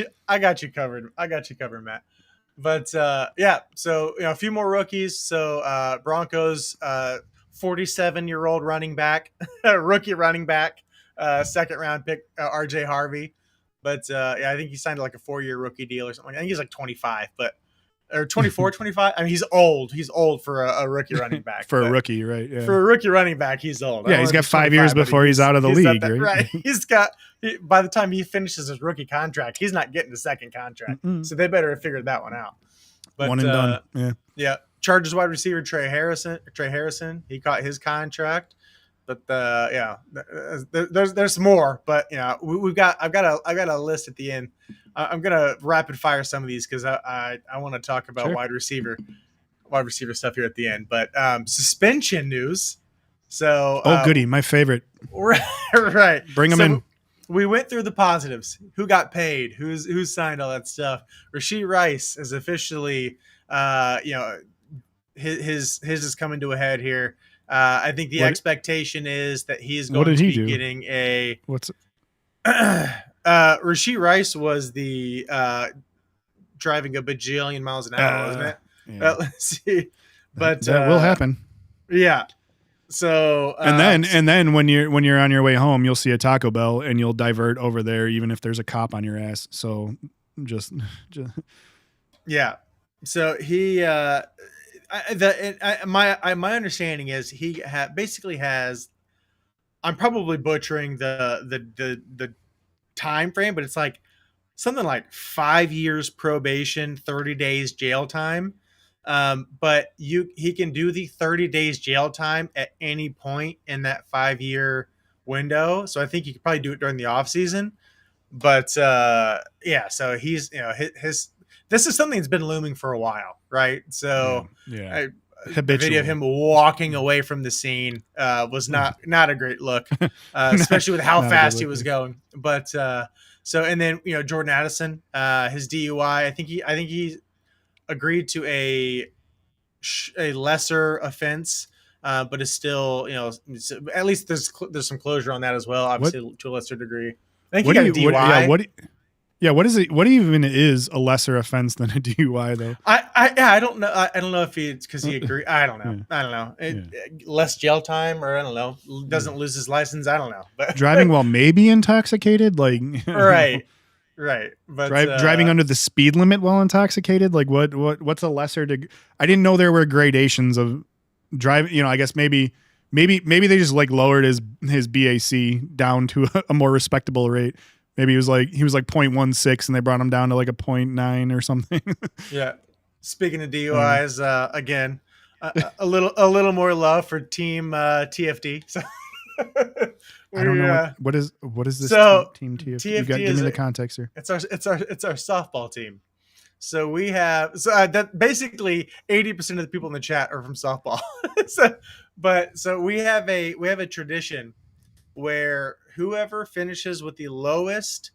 you covered. I got you covered, Matt. But yeah, so a few more rookies. So Broncos 47-year-old running back, rookie running back, 2nd round pick, RJ Harvey. But yeah, I think he signed like a 4-year rookie deal or something. I think he's like 25, or 24, 25. I mean, he's old. He's old for a rookie running back. A rookie, right? Yeah. For a rookie running back, he's old. Yeah, he's got 5 years before he's out of the league, right? By the time he finishes his rookie contract, he's not getting a second contract. So they better have figured that one out. But, one and done. Yeah. Chargers wide receiver Trey Harrison. He caught his contract. But yeah, there's more. But I've got a list at the end. I'm gonna rapid fire some of these because I want to talk about wide receiver stuff here at the end. But suspension news. So goody, my favorite. Right. Bring them in. We went through the positives. Who got paid? Who's signed all that stuff? Rashee Rice is officially his is coming to a head here. I think the expectation is that he is going to be getting a what's Rashee Rice was the driving a bajillion miles an hour, wasn't it? Yeah. Let's see. But that will happen. Yeah. So and then when you're on your way home, you'll see a Taco Bell and you'll divert over there even if there's a cop on your ass. So just yeah. So he my understanding is he basically has. I'm probably butchering the time frame, but it's like something like 5 years probation, 30 days jail time. But he can do the 30 days jail time at any point in that 5-year window. So I think you could probably do it during the off season. But yeah, so he's his this is something that's been looming for a while, right? So yeah. The video of him walking away from the scene was not a great look, especially with how fast he was going. But so and then Jordan Addison, his DUI, I think he agreed to a lesser offense, but is still at least there's some closure on that as well. Obviously to a lesser degree. I think he got a DUI. Yeah, what is it? What even is a lesser offense than a DUI though? I don't know. I don't know if it's because he agreed. I don't know. I don't know. Less jail time, or I don't know. Doesn't lose his license. I don't know. But driving while maybe intoxicated, like right. But driving under the speed limit while intoxicated, like what's a lesser? I didn't know there were gradations of driving. I guess maybe they just like lowered his BAC down to a more respectable rate. Maybe he was like 0.16 and they brought him down to like a 0.9 or something. Yeah. Speaking of DUIs, again, a little more love for team TFD. So I don't know what is this team TFD? You got give me the context here. It's our softball team. So we have that basically 80% of the people in the chat are from softball. so we have a tradition where whoever finishes with the lowest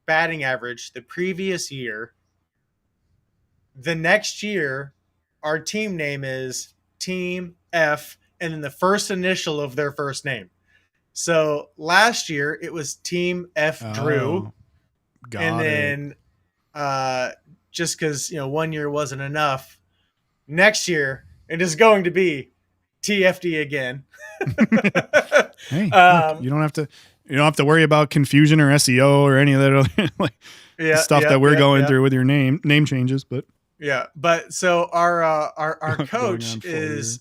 batting average the previous year, the next year, our team name is Team F, and then the first initial of their first name. So last year it was Team F Drew. And then just because 1 year wasn't enough, next year it is going to be TFD again. Hey, look, you don't have to worry about confusion or SEO or any of that stuff that we're going through with your name changes. But but so our coach is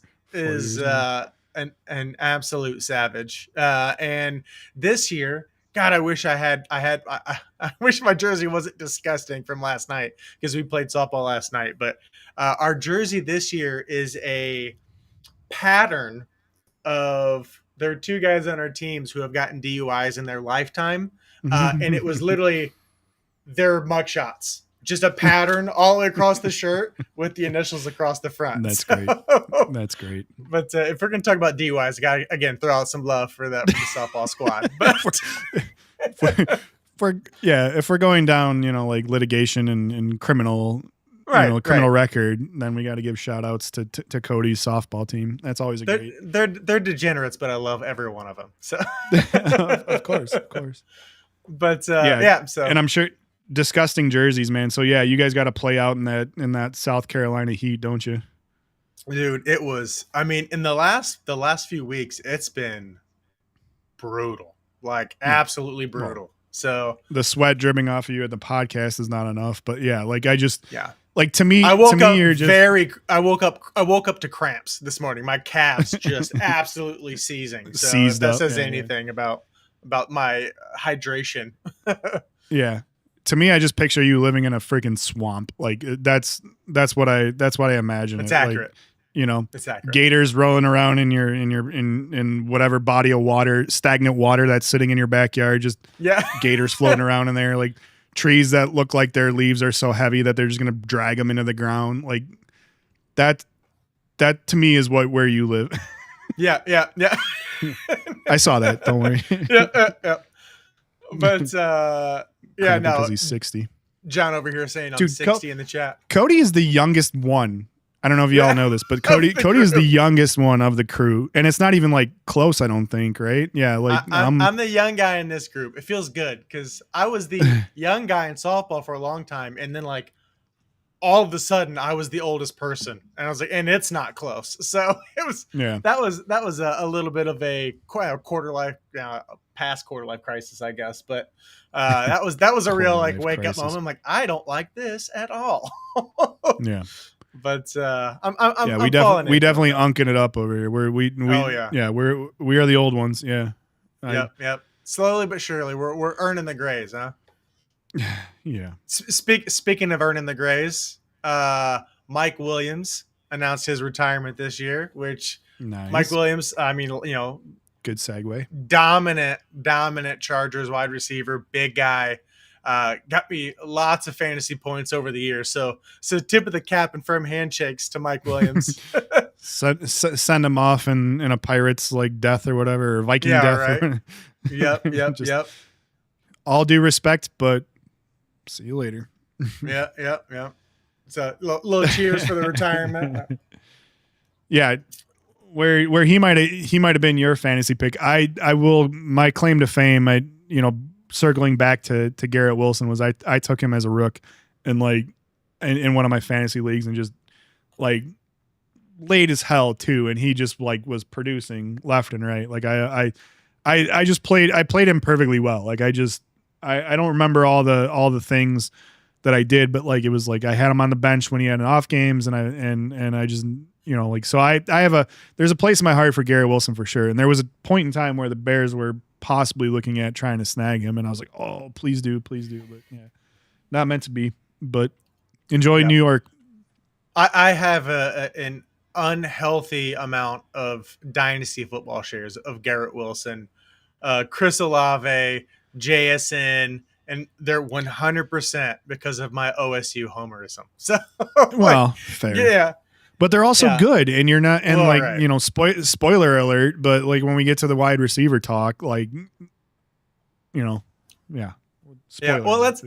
an absolute savage. And this year, God, I wish I wish my jersey wasn't disgusting from last night because we played softball last night. But our jersey this year is a pattern of, there are two guys on our teams who have gotten DUIs in their lifetime. And it was literally their mugshots. Just a pattern all across the shirt with the initials across the front. That's great. That's great. But if we're going to talk about DUIs, I got to, again, throw out some love for the softball squad. But if we're going down, like litigation and criminal, criminal record, then we got to give shout outs to Cody's softball team. That's always great. They're degenerates, but I love every one of them. So of course. But so, and I'm sure disgusting jerseys, man. So yeah, you guys got to play out in that South Carolina heat, don't you? Dude, it was, in the last few weeks, it's been brutal. Like absolutely brutal. Well, so the sweat dripping off of you at the podcast is not enough, but like to me, I woke up to cramps this morning. My calves just absolutely seizing. So seized if that up. Says anything about my hydration. Yeah. To me, I just picture you living in a freaking swamp. Like that's what I imagine. It's accurate. Like, it's accurate. Gators rolling around in whatever body of water, stagnant water that's sitting in your backyard. Just gators floating around in there, like trees that look like their leaves are so heavy that they're just gonna drag them into the ground. Like that to me is where you live. Yeah. I saw that. Don't worry. Yeah. But no, because he's 60. John over here saying I'm 60 in the chat. Cody is the youngest one. I don't know if you all know this, but Cody is the youngest one of the crew, and it's not even like close. I don't think, right? Yeah, like I'm the young guy in this group. It feels good because I was the young guy in softball for a long time, and then like all of a sudden I was the oldest person, and I was like, and it's not close. So it was that was a little bit of a quarter life past quarter life crisis, I guess, but that was a real like wake up moment. I'm like, I don't like this at all. Yeah. But we definitely unking it up over here. We are the old ones. Yeah. Yep. Slowly but surely, we're earning the grays, huh? Yeah. Speaking of earning the grays, Mike Williams announced his retirement this year, which nice. Mike Williams, good segue. Dominant Chargers wide receiver, big guy. Got me lots of fantasy points over the years. So tip of the cap and firm handshakes to Mike Williams. Send him off in a Pirates like death or whatever, or Viking death. Right. Yep. All due respect, but see you later. Yeah. So little cheers for the retirement. Yeah. Where he might have been your fantasy pick. My claim to fame, circling back to Garrett Wilson was I took him as a rook and like in one of my fantasy leagues and just like late as hell too, and he just like was producing left and right. Like I played him perfectly well. Like I don't remember all the things that I did, but like it was like I had him on the bench when he had an off games, and I just like so there's a place in my heart for Garrett Wilson for sure. And there was a point in time where the Bears were possibly looking at trying to snag him, and I was like, oh, please do, but yeah, not meant to be. But enjoy New York. I have an unhealthy amount of dynasty football shares of Garrett Wilson, Chris Olave, JSN, and they're 100% because of my OSU homerism. So, well, fair. Yeah. But they're also good, and you're not, and right. Spoiler alert, but like when we get to the wide receiver talk, like, yeah. Yeah, well, let's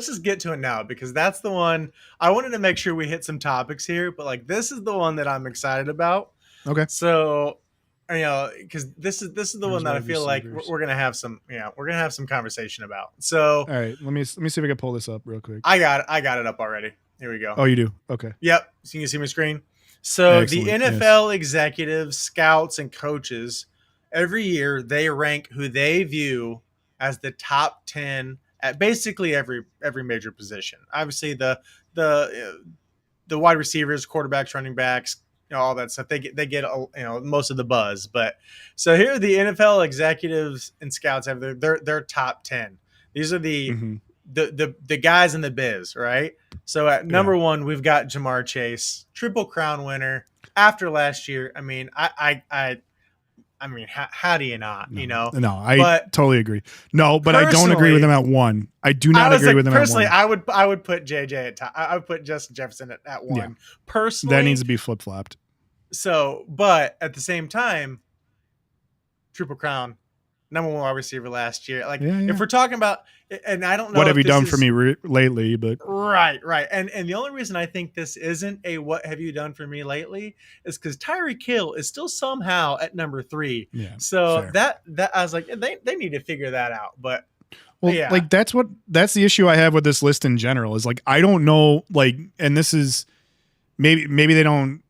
just get to it now, because that's the one I wanted to make sure we hit some topics here, but like this is the one that I'm excited about. Okay. So, because this is the one that I feel like we're gonna have some conversation about. So, all right, let me see if I can pull this up real quick. I got it up already. Here we go. Oh, you do? Okay. Yep. So you can see my screen. So excellent. The NFL executives, scouts, and coaches every year they rank who they view as the top 10 at basically every major position. Obviously the wide receivers, quarterbacks, running backs, all that stuff. They get most of the buzz. But so here the NFL executives and scouts have their top 10. These are the guys in the biz, right? So at number one, we've got Jamar Chase, Triple Crown winner after last year. I mean, I mean, how do you not? No, I totally agree. No, but I don't agree with him at one. I do not agree with him personally. at one. I would put JJ at top. I would put Justin Jefferson at one. Yeah. Personally, that needs to be flip flopped. So, but at the same time, Triple Crown, number one wide receiver last year. Like, if we're talking about, and I don't know what have you done for me lately, but right. And the only reason I think this isn't a what have you done for me lately is because Tyreek Hill is still somehow at number 3. Yeah. So fair. that I was like, they need to figure that out. But like that's the issue I have with this list in general is like I don't know, like, and this is maybe they don't,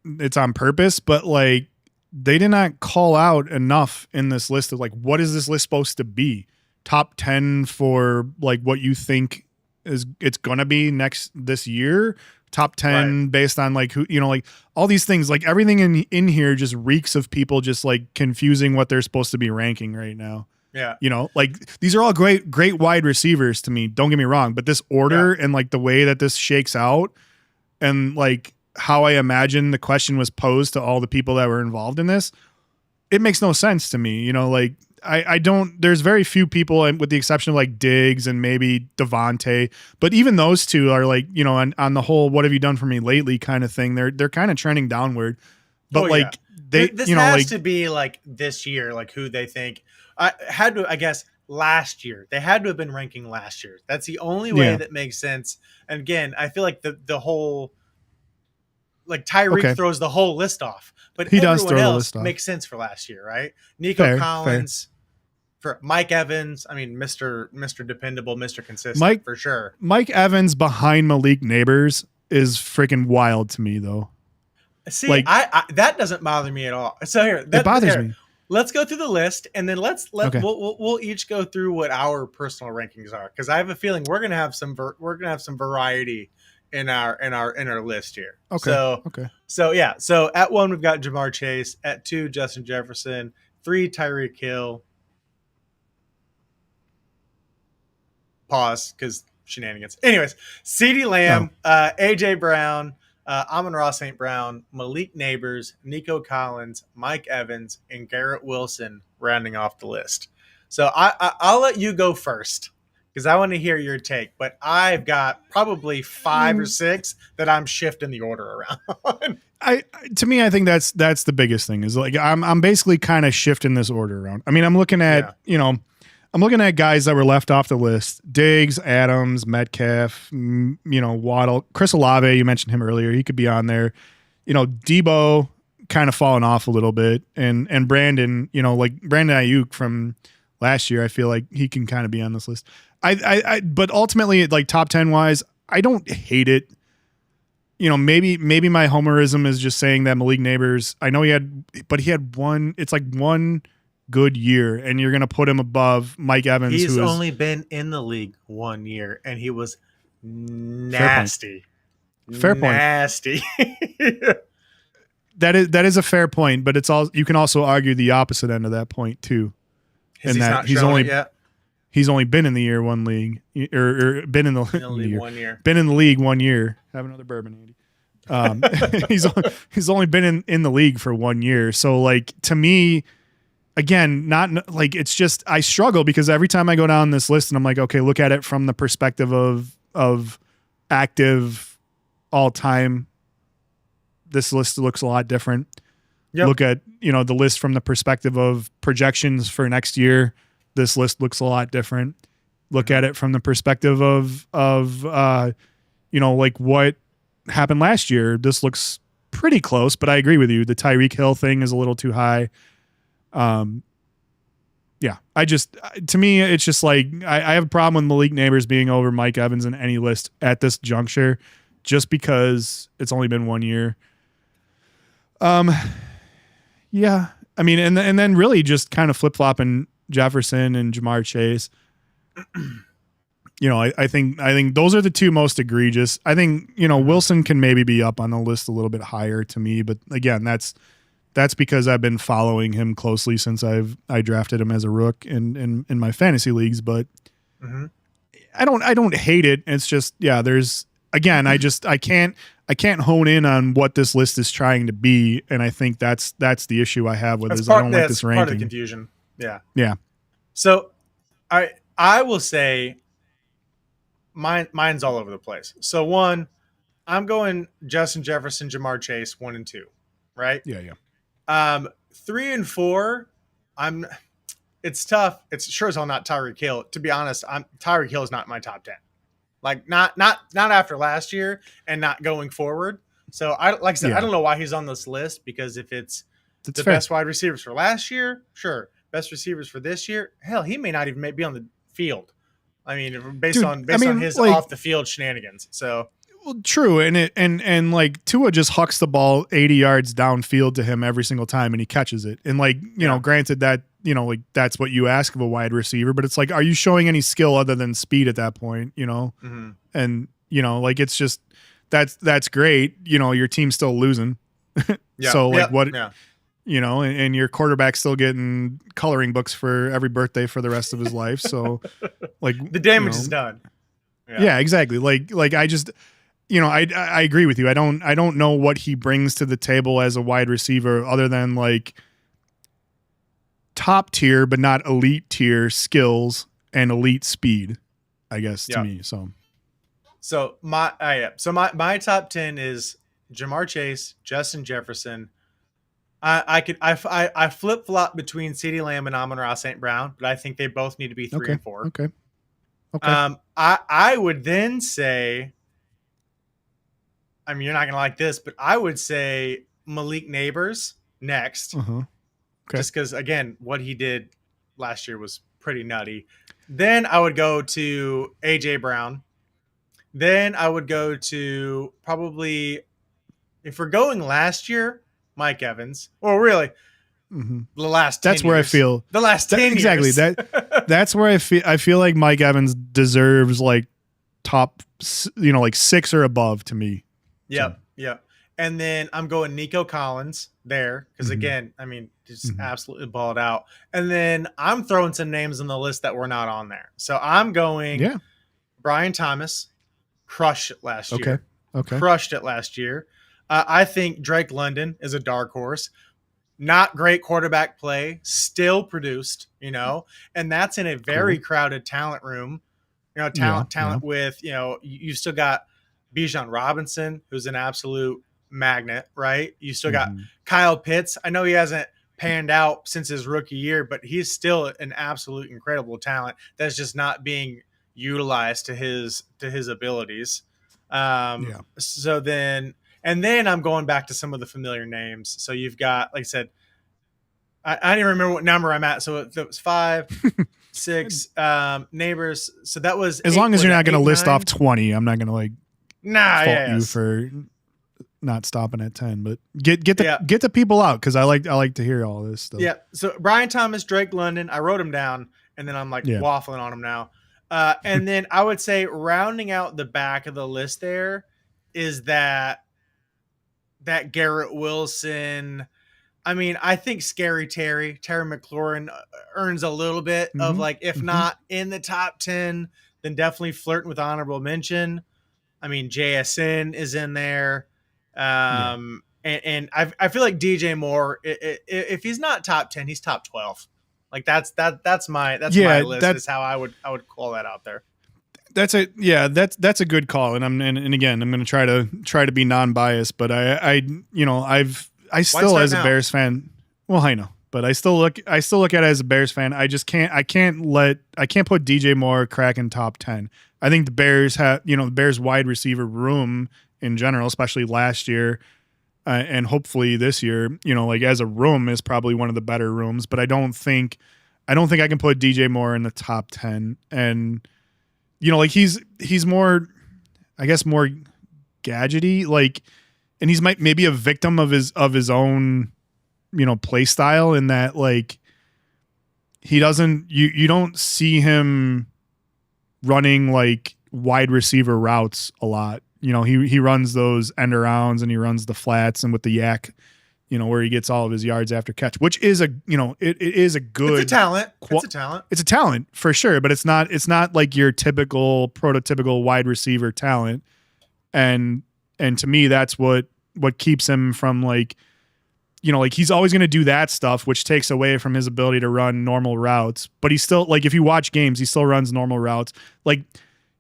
it's on purpose, but like they did not call out enough in this list of like what is this list supposed to be? Top 10 for like what you think is it's gonna be this year, top 10 based on like who, like all these things, like everything in here just reeks of people just like confusing what they're supposed to be ranking right now. Yeah. Like these are all great wide receivers to me, don't get me wrong, but this order and like the way that this shakes out and like how I imagine the question was posed to all the people that were involved in this, it makes no sense to me. Like I don't, there's very few people, and with the exception of like Diggs and maybe Devontae, but even those two are like, on the whole, what have you done for me lately kind of thing. They're kind of trending downward, but this has to be like this year, like who they think I guess last year, they had to have been ranking last year. That's the only way that makes sense. And again, I feel like the whole, like Tyreek throws the whole list off, but he does throw the list off. Makes sense for last year, right? Nico Collins, for Mike Evans. I mean, Mr. Dependable, Mr. Consistent, for sure. Mike Evans behind Malik Neighbors is freaking wild to me, though. See, like, I that doesn't bother me at all. So it bothers me. Let's go through the list, and then we'll each go through what our personal rankings are, because I have a feeling we're gonna have some variety in our list here. So at 1 we've got Jamar Chase, at 2 Justin Jefferson, 3 Tyreek Hill. Pause because shenanigans. Anyways, CeeDee Lamb, AJ Brown, Amon-Ra St. Brown, Malik Neighbors, Nico Collins, Mike Evans, and Garrett Wilson rounding off the list. So I'll let you go first, because I want to hear your take, but I've got probably 5 or 6 that I'm shifting the order around. To me, I think that's the biggest thing is like I'm basically kind of shifting this order around. I mean, I'm looking at I'm looking at guys that were left off the list: Diggs, Adams, Metcalf, Waddle, Chris Olave. You mentioned him earlier; he could be on there. Debo kind of falling off a little bit, and Brandon, like Brandon Ayuk from last year, I feel like he can kind of be on this list. But ultimately, like top 10 wise, I don't hate it. Maybe my homerism is just saying that Malik Neighbors, I know he had one, it's like one good year, and you're going to put him above Mike Evans. He's only been in the league 1 year, and he was nasty. Fair point. Nasty. That is a fair point, but it's all, you can also argue the opposite end of that point too. And that he's only been in the year one league, or been in the league 1 year. Been in the league 1 year. Have another bourbon, Andy. He's only been in the league for 1 year. So like, to me, again, not like, it's just, I struggle because every time I go down this list and I'm like, okay, look at it from the perspective of active all time. This list looks a lot different. Yep. Look at, the list from the perspective of projections for next year. This list looks a lot different. Look at it from the perspective of like what happened last year. This looks pretty close, but I agree with you. The Tyreek Hill thing is a little too high. Yeah, to me, it's just like, I have a problem with Malik Neighbors being over Mike Evans in any list at this juncture, just because it's only been 1 year. Yeah, I mean, and then really just kind of flip-flopping Jefferson and Jamar Chase. I think those are the two most egregious. I think, Wilson can maybe be up on the list a little bit higher to me, but again, that's because I've been following him closely since I drafted him as a rook in my fantasy leagues, but I don't hate it. It's just, yeah, there's, again, I can't hone in on what this list is trying to be, and I think that's the issue I have with it. I don't like this ranking. Part of the confusion. Yeah. Yeah. So I will say mine's all over the place. So 1, I'm going Justin Jefferson, Jamar Chase, 1 and 2, right? Yeah. 3 and 4, it's tough. It's sure as hell not Tyreek Hill. To be honest, Tyreek Hill is not in my top 10. Like not after last year and not going forward. So I don't know why he's on this list, because if it's the best wide receivers for last year, sure. Best receivers for this year, hell, he may not even be on the field. I mean, based on his off the field shenanigans. So, well, true, and like Tua just hucks the ball 80 yards downfield to him every single time, and he catches it. And like, granted that, like that's what you ask of a wide receiver, but it's like, are you showing any skill other than speed at that point? And like, it's just that's great. Your team's still losing. So like what? Yeah. And your quarterback's still getting coloring books for every birthday for the rest of his life. So like the damage is done. Yeah, exactly. Like I just, I agree with you. I don't know what he brings to the table as a wide receiver other than like top tier, but not elite tier skills and elite speed, I guess, to me. So my top 10 is Jamar Chase, Justin Jefferson. I flip flop between CeeDee Lamb and Amon-Ra St. Brown, but I think they both need to be 3 and 4. Okay. I would then say, I mean, you're not gonna like this, but I would say Malik Neighbors next, just because again, what he did last year was pretty nutty. Then I would go to AJ Brown. Then I would go to probably, if we're going last year, Mike Evans. Well, really, the last 10 that's where years. I feel the last 10 exactly years. That's where I feel like Mike Evans deserves like top, like 6 or above to me. Yep. And then I'm going Nico Collins there because again, I mean, just absolutely balled out. And then I'm throwing some names on the list that were not on there. So I'm going Brian Thomas, crushed it last year. Okay. Crushed it last year. I think Drake London is a dark horse. Not great quarterback play, still produced, and that's in a very crowded talent room. Talent with, you've still got Bijan Robinson, who's an absolute magnet, right? You still got Kyle Pitts. I know he hasn't panned out since his rookie year, but he's still an absolute incredible talent that's just not being utilized to his abilities. So then I'm going back to some of the familiar names. So you've got, like I said, I don't even remember what number I'm at. So it was 5, 6 neighbors. So that was as 8, long as you're not going to list 9? off 20. I'm not going to like fault you for not stopping at 10. But get the people out because I like to hear all this stuff. Yeah. So Brian Thomas, Drake London. I wrote them down, and then I'm like waffling on them now. And then I would say rounding out the back of the list there is that Garrett Wilson. I mean, I think Terry McLaurin earns a little bit of like, if not in the top 10, then definitely flirting with honorable mention. I mean, JSN is in there. And I feel like DJ Moore, if he's not top 10, he's top 12. Like that's my list is how I would call that out there. That's a good call. And again, I'm going to try to be non-biased, but I still as a Bears fan, well, I know, but I still look at it as a Bears fan. I can't put DJ Moore cracking top 10. I think the Bears have, the Bears wide receiver room in general, especially last year, and hopefully this year, like as a room is probably one of the better rooms, but I don't think I can put DJ Moore in the top 10. And, like he's more, I guess, more gadgety, like, and he's maybe a victim of his own, play style in that, like, he doesn't, you don't see him running like wide receiver routes a lot. He runs those end arounds and he runs the flats and with the yak, where he gets all of his yards after catch, which is it is a good, it's a talent. It's a talent. It's a talent for sure, but it's not like your typical prototypical wide receiver talent. And to me, that's what keeps him from like, like he's always going to do that stuff, which takes away from his ability to run normal routes. But he's still, like, if you watch games, he still runs normal routes. Like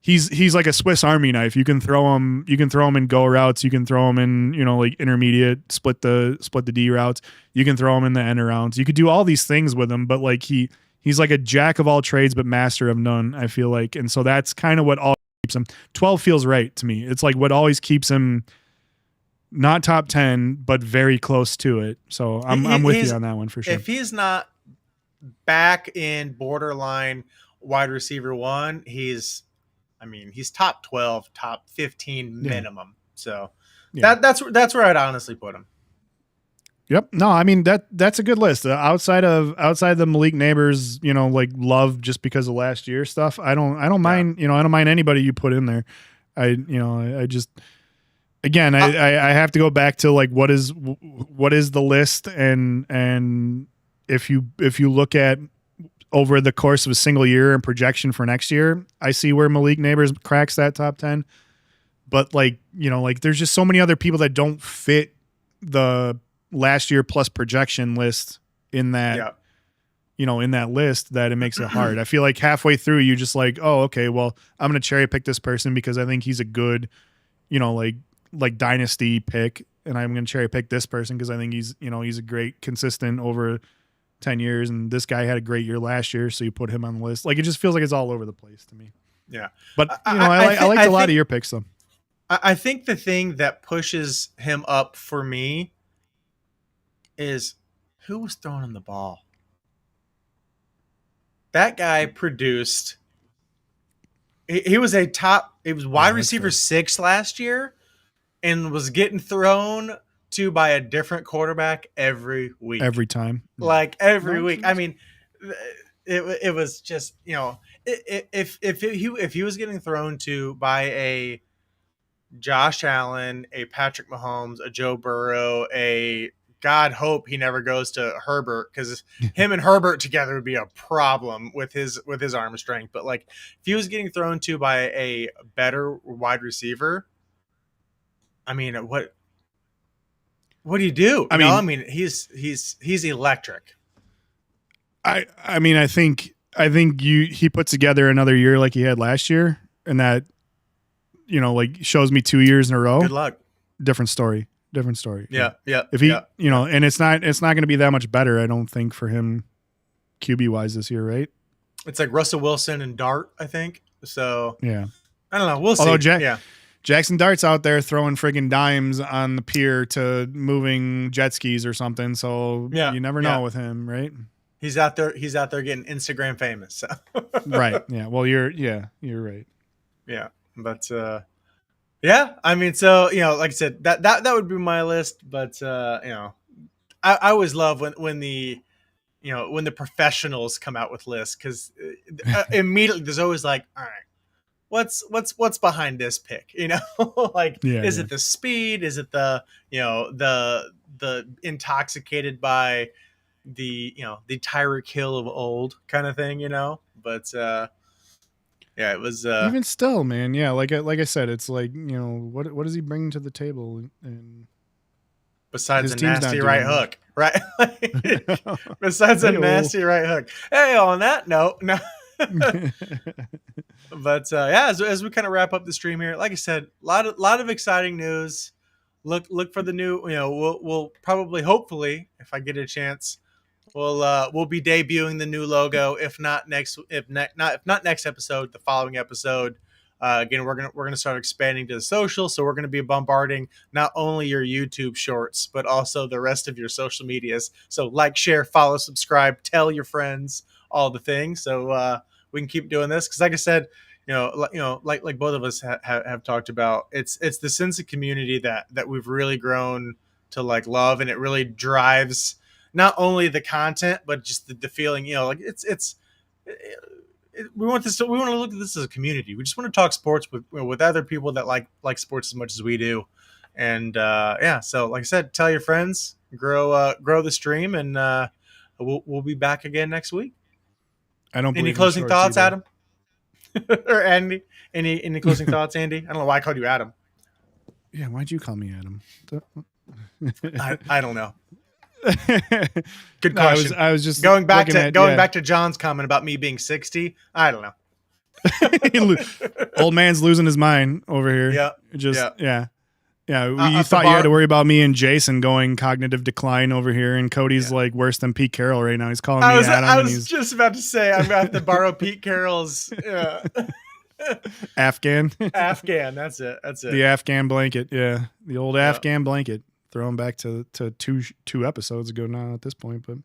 he's like a Swiss Army knife. You can throw him in go routes. You can throw him in, like intermediate, split the D routes. You can throw him in the end arounds. You could do all these things with him, but like he's like a jack of all trades, but master of none, I feel like. And so that's kind of what all keeps him. 12 feels right to me. It's like what always keeps him not top 10, but very close to it. So I'm with you on that one for sure. If he's not back in borderline wide receiver 1, he's top 12, top 15 minimum. So that's where I'd honestly put him. Yep. No, I mean that's a good list. Outside the Malik Neighbors, like love just because of last year stuff. I don't mind. I don't mind anybody you put in there. I just. Again, I have to go back to like what is the list, and if you look at over the course of a single year and projection for next year, I see where Malik Neighbors cracks that top 10. But like there's just so many other people that don't fit the last year plus projection list in that in that list that it makes it hard. I feel like halfway through you just like, oh, okay, well I'm gonna cherry pick this person because I think he's a good like dynasty pick, and I'm going to cherry pick this person because I think he's a great consistent over 10 years. And this guy had a great year last year. So you put him on the list. Like, it just feels like it's all over the place to me. Yeah. But I liked a lot of your picks though. I think the thing that pushes him up for me is who was throwing him the ball. That guy produced. He was wide receiver 6 last year. And was getting thrown to by a different quarterback every week. Every time. Like every week. I mean, it was just, if he was getting thrown to by a Josh Allen, a Patrick Mahomes, a Joe Burrow, a God hope he never goes to Herbert, because him and Herbert together would be a problem with his arm strength. But like if he was getting thrown to by a better wide receiver, I mean, what do you do? I mean, he's electric. I mean, I think he puts together another year like he had last year, and that like shows me 2 years in a row. Good luck. Different story. Yeah. If he, and it's not going to be that much better, I don't think, for him QB wise this year, right? It's like Russell Wilson and Dart, I think. So yeah, I don't know. We'll see. Jackson Dart's out there throwing friggin' dimes on the pier to moving jet skis or something. So you never know with him, right? He's out there getting Instagram famous. So. Right. Yeah. Well, you're right. Yeah. But yeah, I mean, so, like I said, that would be my list. But I always love when the when the professionals come out with lists, because immediately there's always like, all right, what's behind this pick? Like, is it the speed? Is it the the intoxicated by the the Tyreek Hill of old kind of thing? But it was even still, man. Yeah, like I said, it's like, what is he bringing to the table? And besides a nasty right hook, right? Besides a nasty right hook. Hey, on that note, no. But as we kind of wrap up the stream here, like I said, a lot of exciting news. Look for the new. We'll probably, hopefully, if I get a chance, we'll be debuting the new logo. If not next episode, the following episode. Again, we're gonna start expanding to the social, so we're gonna be bombarding not only your YouTube shorts but also the rest of your social medias. So like, share, follow, subscribe, tell your friends, all the things. So we can keep doing this, because, like I said, like both of us have talked about, it's the sense of community that we've really grown to like love, and it really drives not only the content but just the feeling. Like we want to look at this as a community. We just want to talk sports with other people that like sports as much as we do. And so like I said, tell your friends, grow the stream, and we'll be back again next week. I don't believe any closing thoughts, either. Adam? Or Andy? Any closing thoughts, Andy? I don't know why I called you Adam. Yeah, why'd you call me Adam? I don't know. Good question. I was just going back to John's comment about me being 60. I don't know. Old man's losing his mind over here. Yeah. You thought you had to worry about me and Jason going cognitive decline over here, and Cody's like worse than Pete Carroll right now. He's calling me Adam. I was just about to say, I'm going to have to borrow Pete Carroll's Afghan. That's it. The Afghan blanket. Yeah, the old Afghan blanket. Throwing back to two episodes ago now at this point, but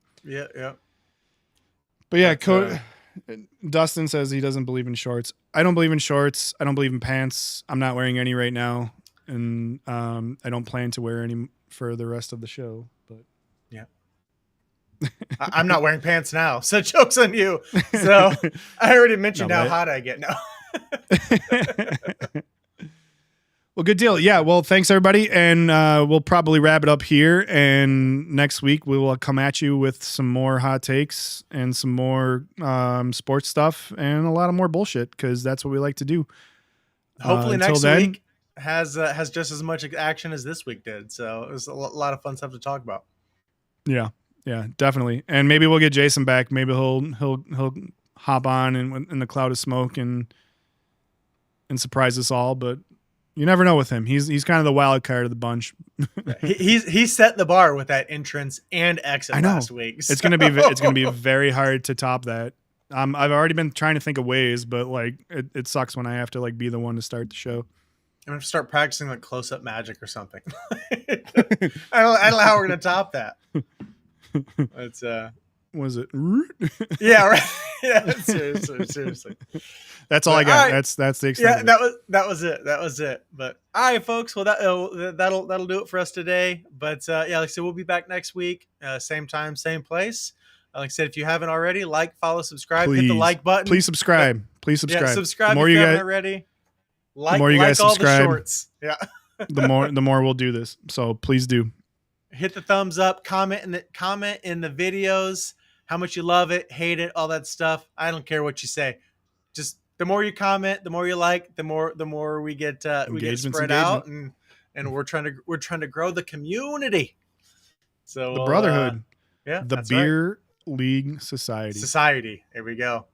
Dustin says he doesn't believe in shorts. I don't believe in shorts. I don't believe in pants. I'm not wearing any right now, and I don't plan to wear any for the rest of the show. But I'm not wearing pants now, so joke's on you. So I already mentioned how hot I get now. Well, good deal. Yeah. Well, thanks everybody. And we'll probably wrap it up here. And next week we will come at you with some more hot takes and some more sports stuff and a lot of more bullshit, because that's what we like to do. Hopefully next week has just as much action as this week did. So it was a lot of fun stuff to talk about. Yeah. Yeah, definitely. And maybe we'll get Jason back. Maybe he'll hop on in the cloud of smoke and surprise us all. But you never know with him. He's kind of the wild card of the bunch. he set the bar with that entrance and exit last week. So. It's gonna be very hard to top that. I've already been trying to think of ways, but like it sucks when I have to like be the one to start the show. I'm gonna start practicing like close-up magic or something. I don't know how we're gonna top that. It's Was it? Yeah, right. Yeah, seriously. That's all I got. Right. That's the extent. Yeah, that was it. But all right, folks. Well, that'll do it for us today. But like I said, we'll be back next week, same time, same place. Like I said, if you haven't already, like, follow, subscribe, hit the like button. Please subscribe. Yeah, subscribe. The more you guys already. The more you guys subscribe, all the shorts. Yeah. the more we'll do this. So please do. Hit the thumbs up. Comment in the videos. How much you love it, hate it, all that stuff. I don't care what you say. Just the more you comment, the more you like, the more we get spread out, and we're trying to grow the community. So the brotherhood, the Beer right. League Society. There we go.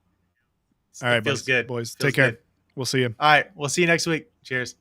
All right, feels good, boys. Take care. We'll see you. All right, we'll see you next week. Cheers.